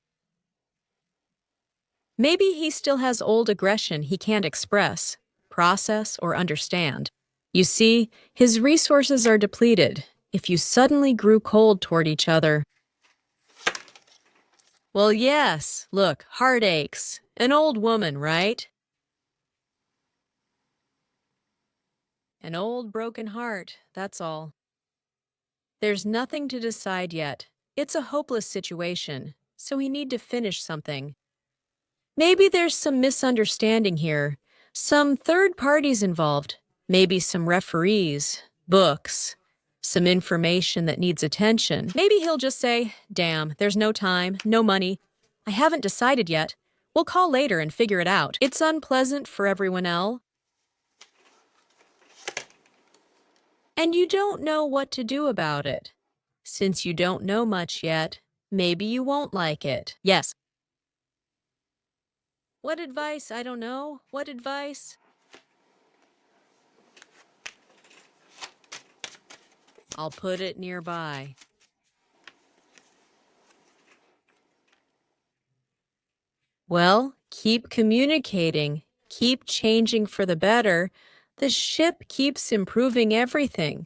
Maybe he still has old aggression he can't express, process, or understand. You see, his resources are depleted if you suddenly grew cold toward each other. Well, yes, look, heartaches. An old woman, right? An old broken heart, that's all. There's nothing to decide yet. It's a hopeless situation, so we need to finish something. Maybe there's some misunderstanding here, some third parties involved, maybe some referees, books, some information that needs attention. Maybe he'll just say, damn, there's no time, no money. I haven't decided yet. We'll call later and figure it out. It's unpleasant for everyone else. And you don't know what to do about it. Since you don't know much yet, maybe you won't like it. Yes. What advice? I don't know. What advice? I'll put it nearby. Well, keep communicating. Keep changing for the better. The ship keeps improving everything.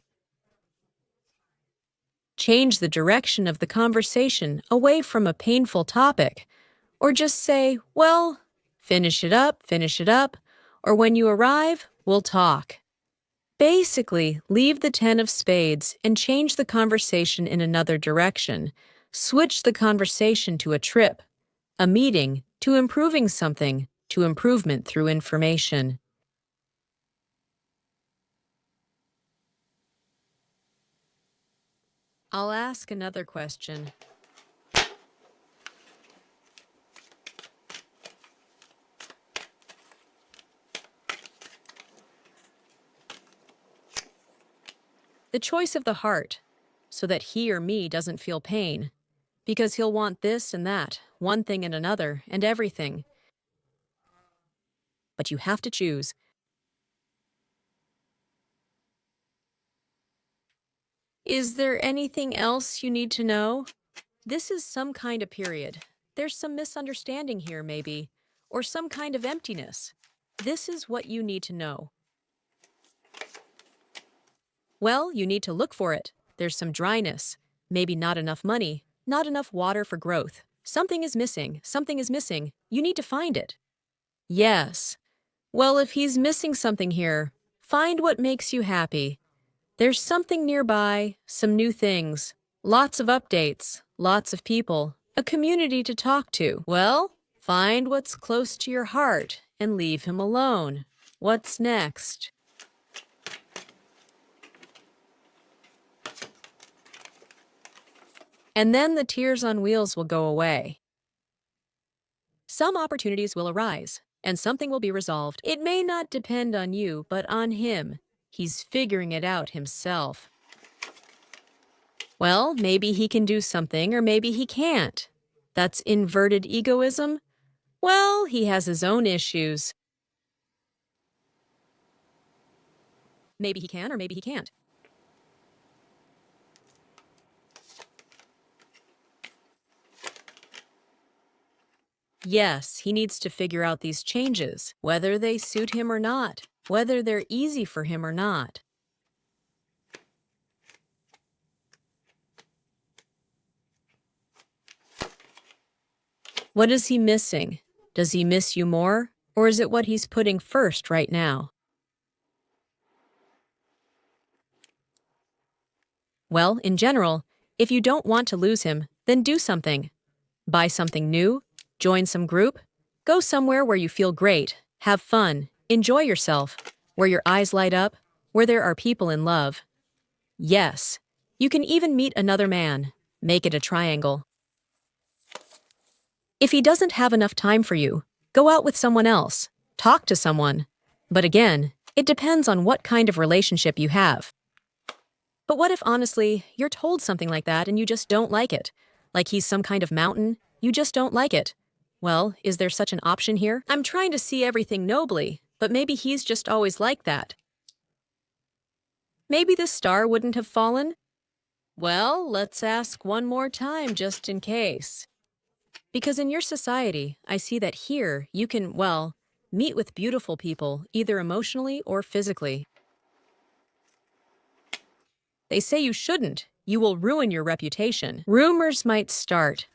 Change the direction of the conversation away from a painful topic. Or just say, well, finish it up, or when you arrive, we'll talk. Basically, leave the 10 of spades and change the conversation in another direction. Switch the conversation to a trip, a meeting, to improving something, to improvement through information. I'll ask another question. The choice of the heart, so that he or me doesn't feel pain, because he'll want this and that, one thing and another, and everything. But you have to choose. Is there anything else you need to know? This is some kind of period. There's some misunderstanding here, maybe, or some kind of emptiness. This is what you need to know. Well, you need to look for it. There's some dryness, maybe not enough money, not enough water for growth. Something is missing, something is missing. You need to find it. Yes. Well, if he's missing something here, find what makes you happy. There's something nearby, some new things, lots of updates, lots of people, a community to talk to. Well, find what's close to your heart and leave him alone. What's next? And then the tears on wheels will go away. Some opportunities will arise, and something will be resolved. It may not depend on you, but on him. He's figuring it out himself. Well, maybe he can do something, or maybe he can't. That's inverted egoism? Well, he has his own issues. Maybe he can, or maybe he can't. Yes, he needs to figure out these changes, whether they suit him or not, whether they're easy for him or not. What is he missing? Does he miss you more, or is it what he's putting first right now? Well, in general, if you don't want to lose him, then do something. Buy something new, join some group, go somewhere where you feel great, have fun, enjoy yourself, where your eyes light up, where there are people in love. Yes, you can even meet another man. Make it a triangle. If he doesn't have enough time for you, go out with someone else, talk to someone. But again, it depends on what kind of relationship you have. But what if, honestly, you're told something like that and you just don't like it? Like he's some kind of mountain, you just don't like it. Well, is there such an option here? I'm trying to see everything nobly, but maybe he's just always like that. Maybe the star wouldn't have fallen? Well, let's ask one more time just in case. Because in your society, I see that here you can, well, meet with beautiful people, either emotionally or physically. They say you shouldn't. You will ruin your reputation. Rumors might start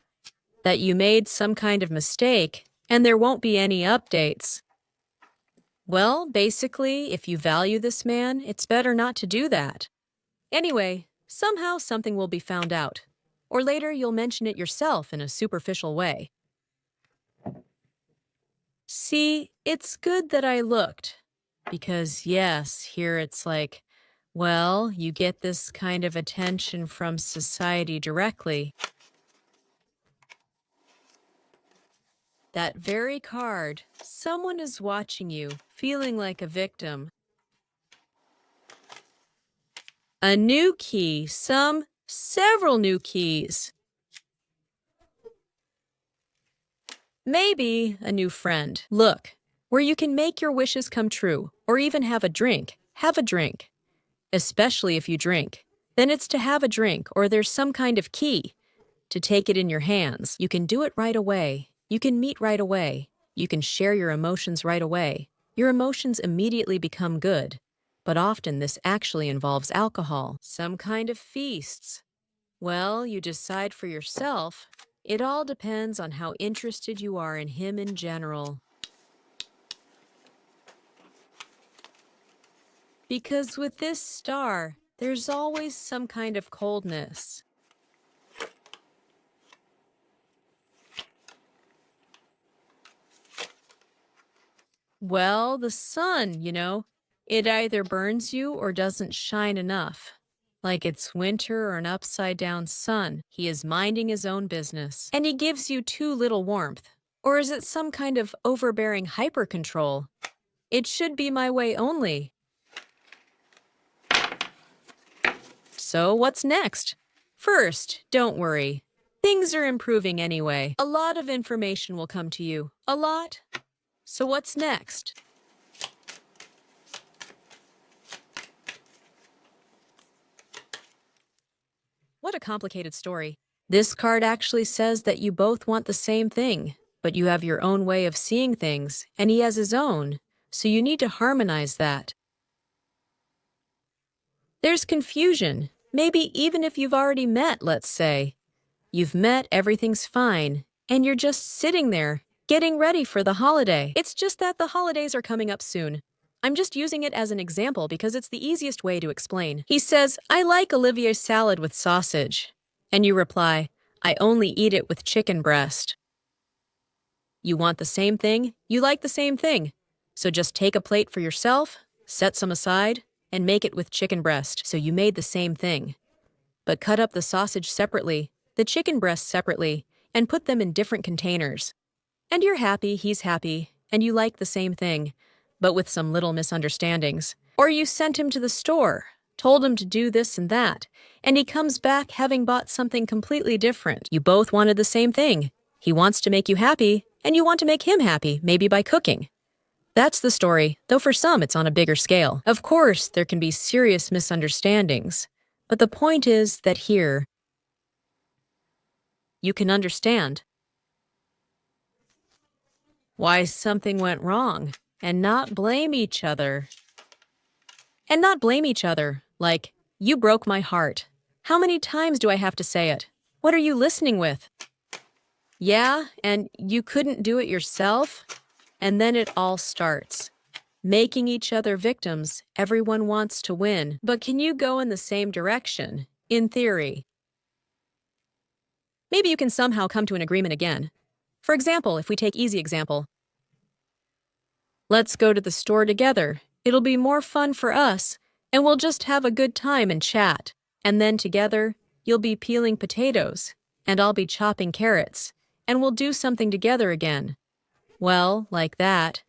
that you made some kind of mistake and there won't be any updates. Well, basically, if you value this man, it's better not to do that. Anyway, somehow something will be found out. Or later you'll mention it yourself in a superficial way. See, it's good that I looked. Because yes, here it's like, well, you get this kind of attention from society directly. That very card, someone is watching you, feeling like a victim. A new key, several new keys. Maybe a new friend. Look, where you can make your wishes come true, or even have a drink. Have a drink. Especially if you drink. Then it's to have a drink, or there's some kind of key. To take it in your hands. You can do it right away. You can meet right away. You can share your emotions right away. Your emotions immediately become good. But often this actually involves alcohol. Some kind of feasts. Well, you decide for yourself. It all depends on how interested you are in him in general. Because with this star, there's always some kind of coldness. Well, the sun, it either burns you or doesn't shine enough. Like it's winter or an upside-down sun. He is minding his own business. And he gives you too little warmth. Or is it some kind of overbearing hyper-control? It should be my way only. So what's next? First, don't worry. Things are improving anyway. A lot of information will come to you. A lot. So what's next? What a complicated story. This card actually says that you both want the same thing, but you have your own way of seeing things, and he has his own, so you need to harmonize that. There's confusion, maybe even if you've already met, let's say. You've met, everything's fine, and you're just sitting there, getting ready for the holiday. It's just that the holidays are coming up soon. I'm just using it as an example because it's the easiest way to explain. He says, I like Olivier's salad with sausage. And you reply, I only eat it with chicken breast. You want the same thing, you like the same thing. So just take a plate for yourself, set some aside, and make it with chicken breast, so you made the same thing. But cut up the sausage separately, the chicken breast separately, and put them in different containers. And you're happy, he's happy, and you like the same thing, but with some little misunderstandings. Or you sent him to the store, told him to do this and that, and he comes back having bought something completely different. You both wanted the same thing. He wants to make you happy, and you want to make him happy, maybe by cooking. That's the story, though for some it's on a bigger scale. Of course, there can be serious misunderstandings, but the point is that here, you can understand why something went wrong and not blame each other. And not blame each other, like, you broke my heart. How many times do I have to say it? What are you listening with? Yeah, and you couldn't do it yourself? And then it all starts. Making each other victims, everyone wants to win. But can you go in the same direction? In theory. Maybe you can somehow come to an agreement again. For example, if we take easy example. Let's go to the store together. It'll be more fun for us, and we'll just have a good time and chat. And then together, you'll be peeling potatoes, and I'll be chopping carrots, and we'll do something together again. Well, like that.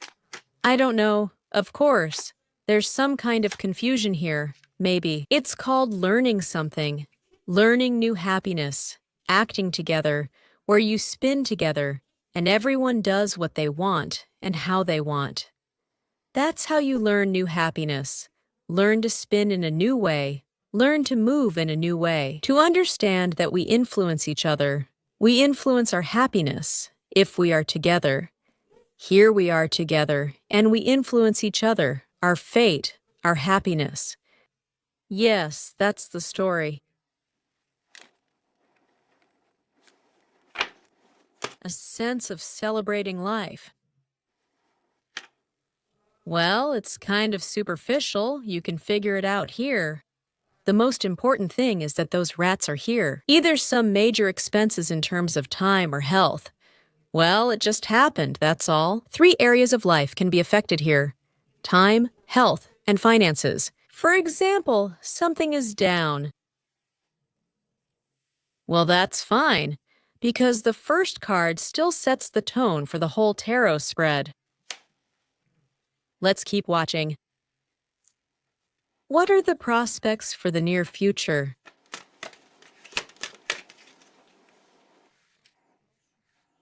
I don't know. Of course. There's some kind of confusion here, maybe. It's called learning something. Learning new happiness. Acting together, where you spin together, and everyone does what they want and how they want. That's how you learn new happiness. Learn to spin in a new way. Learn to move in a new way. To understand that we influence each other. We influence our happiness if we are together. Here we are together, and we influence each other, our fate, our happiness. Yes, that's the story. A sense of celebrating life. Well, it's kind of superficial. You can figure it out here. The most important thing is that those rats are here. Either some major expenses in terms of time or health. Well, it just happened, that's all. 3 areas of life can be affected here: time, health, and finances. For example, something is down. Well, that's fine, because the first card still sets the tone for the whole tarot spread. Let's keep watching. What are the prospects for the near future?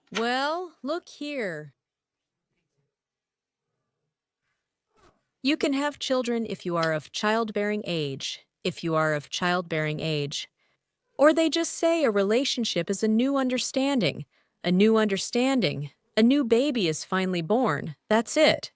Well, look here. You can have children if you are of childbearing age, Or they just say a relationship is a new understanding, a new baby is finally born, that's it.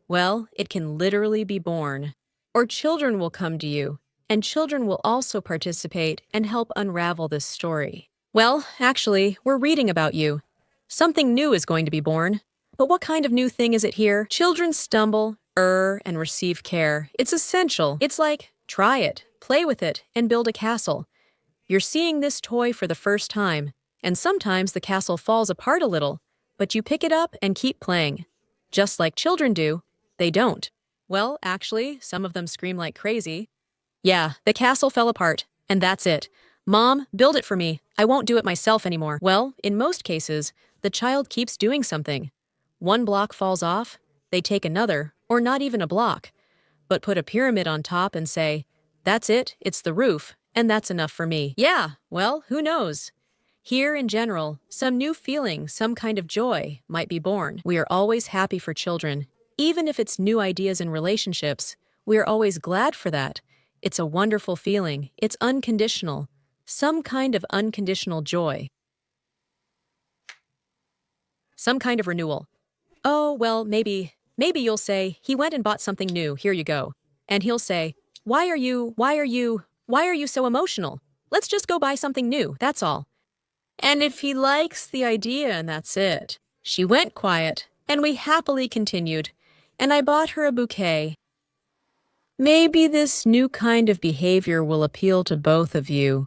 Well, it can literally be born. Or children will come to you, and children will also participate and help unravel this story. Well, actually, we're reading about you. Something new is going to be born. But what kind of new thing is it here? Children stumble, and receive care. It's essential. It's like, try it, play with it, and build a castle. You're seeing this toy for the first time, and sometimes the castle falls apart a little, but you pick it up and keep playing. Just like children do, they don't. Well, actually, some of them scream like crazy. Yeah, the castle fell apart, and that's it. Mom, build it for me. I won't do it myself anymore. Well, in most cases, the child keeps doing something. One block falls off, they take another, or not even a block, but put a pyramid on top and say, that's it, it's the roof, and that's enough for me. Yeah, well, who knows? Here, in general, some new feeling, some kind of joy might be born. We are always happy for children. Even if it's new ideas in relationships, we are always glad for that. It's a wonderful feeling. It's unconditional. Some kind of unconditional joy. Some kind of renewal. Oh, well, maybe you'll say, he went and bought something new, here you go. And he'll say, why are you so emotional? Let's just go buy something new, that's all. And if he likes the idea and that's it. She went quiet, and we happily continued, and I bought her a bouquet. Maybe this new kind of behavior will appeal to both of you.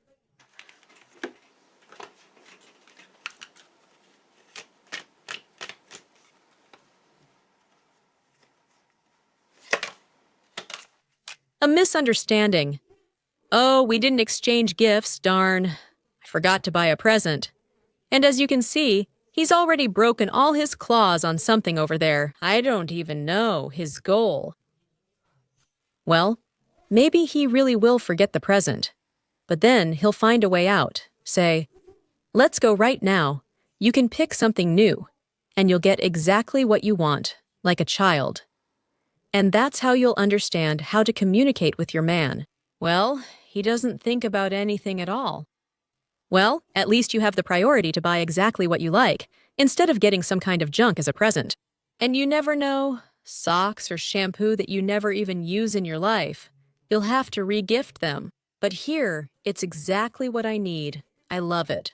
A misunderstanding. Oh, we didn't exchange gifts, darn. I forgot to buy a present. And as you can see, he's already broken all his claws on something over there. I don't even know his goal. Well, maybe he really will forget the present. But then he'll find a way out. Say, let's go right now. You can pick something new, and you'll get exactly what you want, like a child. And that's how you'll understand how to communicate with your man. Well, he doesn't think about anything at all. Well, at least you have the priority to buy exactly what you like, instead of getting some kind of junk as a present. And you never know, socks or shampoo that you never even use in your life. You'll have to re-gift them. But here, it's exactly what I need. I love it.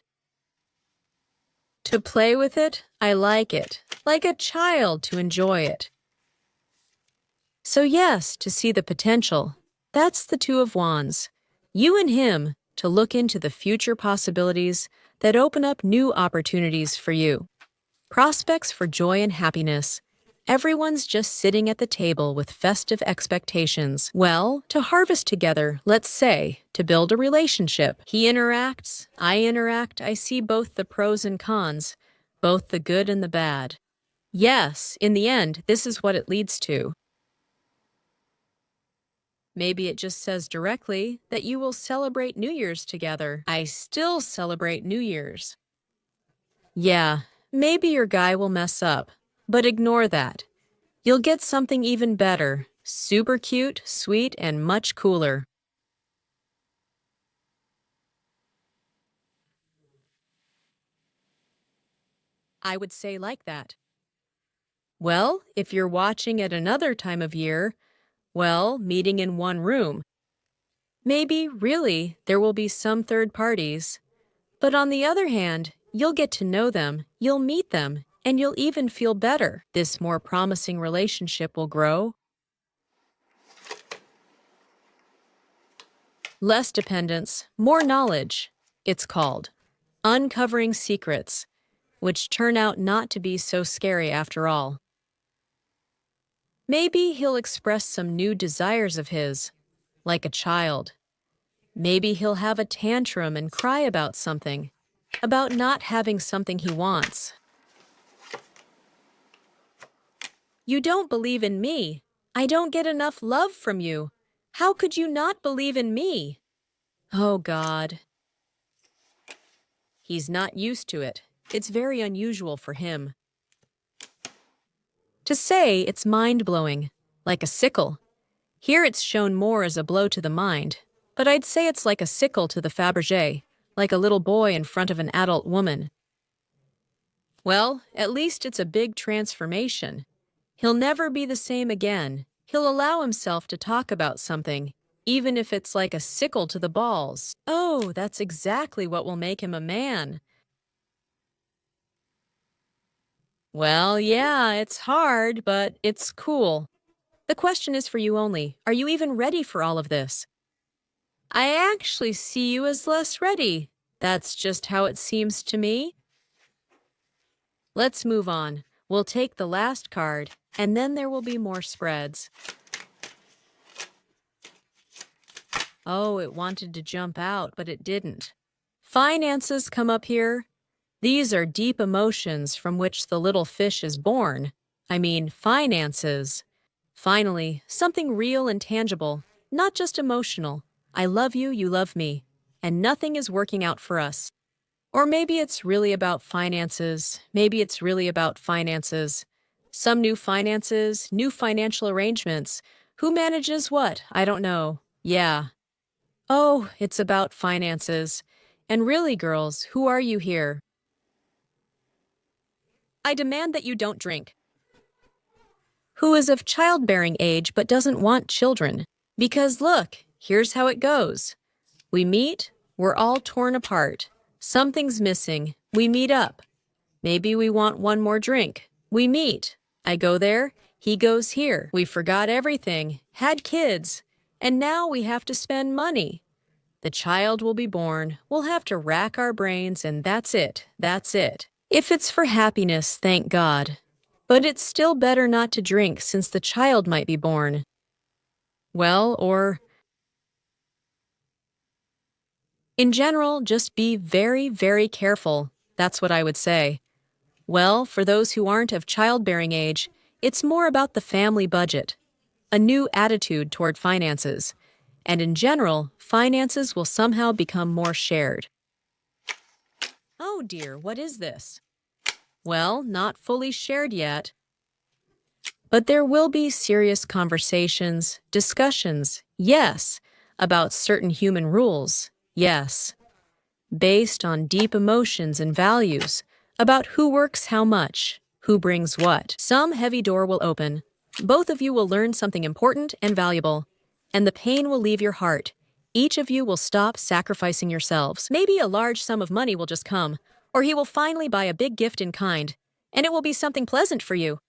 To play with it, I like it. Like a child to enjoy it. So yes, to see the potential. That's the Two of Wands. You and him to look into the future possibilities that open up new opportunities for you. Prospects for joy and happiness. Everyone's just sitting at the table with festive expectations. Well, to harvest together, let's say, to build a relationship. He interacts, I interact, I see both the pros and cons, both the good and the bad. Yes, in the end, this is what it leads to. Maybe it just says directly that you will celebrate New Year's together. I still celebrate New Year's. Yeah, maybe your guy will mess up, but ignore that. You'll get something even better, super cute, sweet, and much cooler. I would say like that. Well, if you're watching at another time of year, well, meeting in one room. Maybe, really, there will be some third parties. But on the other hand, you'll get to know them, you'll meet them, and you'll even feel better. This more promising relationship will grow. Less dependence, more knowledge, it's called. Uncovering secrets, which turn out not to be so scary after all. Maybe he'll express some new desires of his, like a child. Maybe he'll have a tantrum and cry about something, about not having something he wants. You don't believe in me. I don't get enough love from you. How could you not believe in me? Oh, God. He's not used to it. It's very unusual for him. To say it's mind-blowing, like a sickle. Here it's shown more as a blow to the mind, but I'd say it's like a sickle to the Fabergé, like a little boy in front of an adult woman. Well, at least it's a big transformation. He'll never be the same again. He'll allow himself to talk about something, even if it's like a sickle to the balls. Oh, that's exactly what will make him a man. Well, yeah, it's hard, but it's cool. The question is for you only. Are you even ready for all of this? I actually see you as less ready. That's just how it seems to me. Let's move on. We'll take the last card, and then there will be more spreads. Oh, it wanted to jump out, but it didn't. Finances come up here. These are deep emotions from which the little fish is born. I mean, finances. Finally, something real and tangible, not just emotional. I love you, you love me, and nothing is working out for us. Or maybe it's really about finances. Maybe it's really about finances. Some new finances, new financial arrangements. Who manages what? I don't know. Yeah. Oh, it's about finances. And really, girls, who are you here? I demand that you don't drink. Who is of childbearing age but doesn't want children? Because look, here's how it goes. We meet, we're all torn apart. Something's missing. We meet up. Maybe we want one more drink. We meet. I go there. He goes here. We forgot everything. Had kids. And now we have to spend money. The child will be born. We'll have to rack our brains, and that's it. That's it. If it's for happiness, thank God. But it's still better not to drink since the child might be born. Well, or in general, just be very, very careful. That's what I would say. Well, for those who aren't of childbearing age, it's more about the family budget, a new attitude toward finances, and in general, finances will somehow become more shared. Oh dear, what is this? Well, not fully shared yet. But there will be serious conversations, discussions, yes, about certain human rules, yes, based on deep emotions and values, about who works how much, who brings what. Some heavy door will open. Both of you will learn something important and valuable, and the pain will leave your heart. Each of you will stop sacrificing yourselves. Maybe a large sum of money will just come, or he will finally buy a big gift in kind, and it will be something pleasant for you.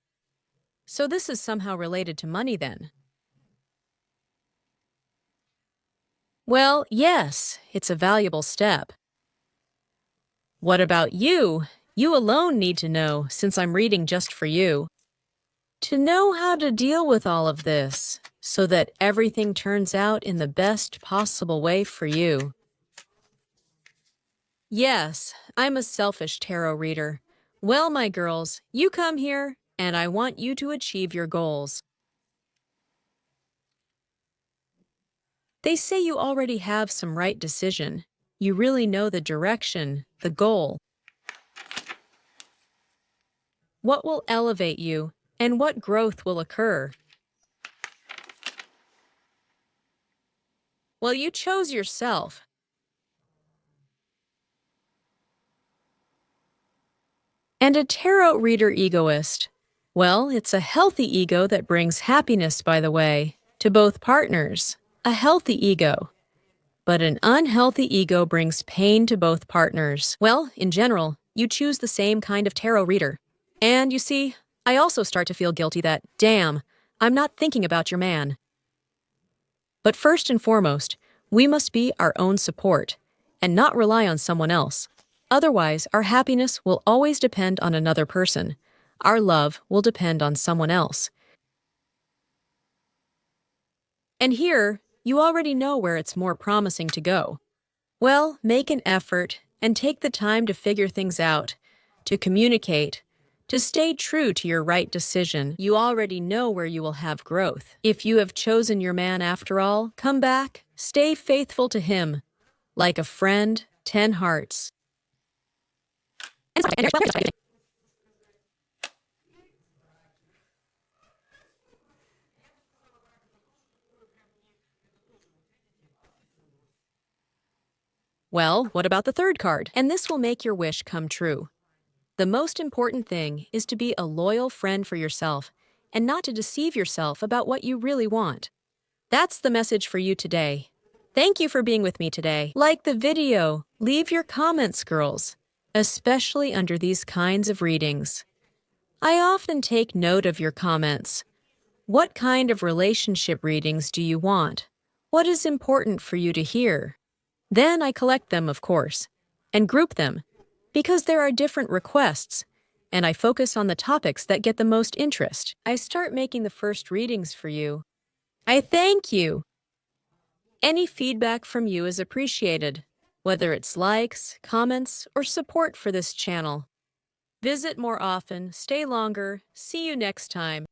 So this is somehow related to money then? Well, yes, it's a valuable step. What about you? You alone need to know, since I'm reading just for you. To know how to deal with all of this, so that everything turns out in the best possible way for you. Yes, I'm a selfish tarot reader. Well, my girls, you come here, and I want you to achieve your goals. They say you already have some right decision. You really know the direction, the goal. What will elevate you, and what growth will occur? Well, you chose yourself. And a tarot reader egoist. Well, it's a healthy ego that brings happiness, by the way, to both partners. A healthy ego. But an unhealthy ego brings pain to both partners. Well, in general, you choose the same kind of tarot reader. And you see, I also start to feel guilty that, damn, I'm not thinking about your man. But first and foremost, we must be our own support and not rely on someone else. Otherwise, our happiness will always depend on another person. Our love will depend on someone else. And here, you already know where it's more promising to go. Well, make an effort and take the time to figure things out, to communicate, to stay true to your right decision. You already know where you will have growth. If you have chosen your man after all, come back, stay faithful to him. Like a friend, 10 hearts. Well, what about the third card? And this will make your wish come true. The most important thing is to be a loyal friend for yourself and not to deceive yourself about what you really want. That's the message for you today. Thank you for being with me today. Like the video, leave your comments, girls, especially under these kinds of readings. I often take note of your comments. What kind of relationship readings do you want? What is important for you to hear? Then I collect them, of course, and group them, because there are different requests, and I focus on the topics that get the most interest. I start making the first readings for you. I thank you. Any feedback from you is appreciated, whether it's likes, comments, or support for this channel. Visit more often, stay longer, see you next time.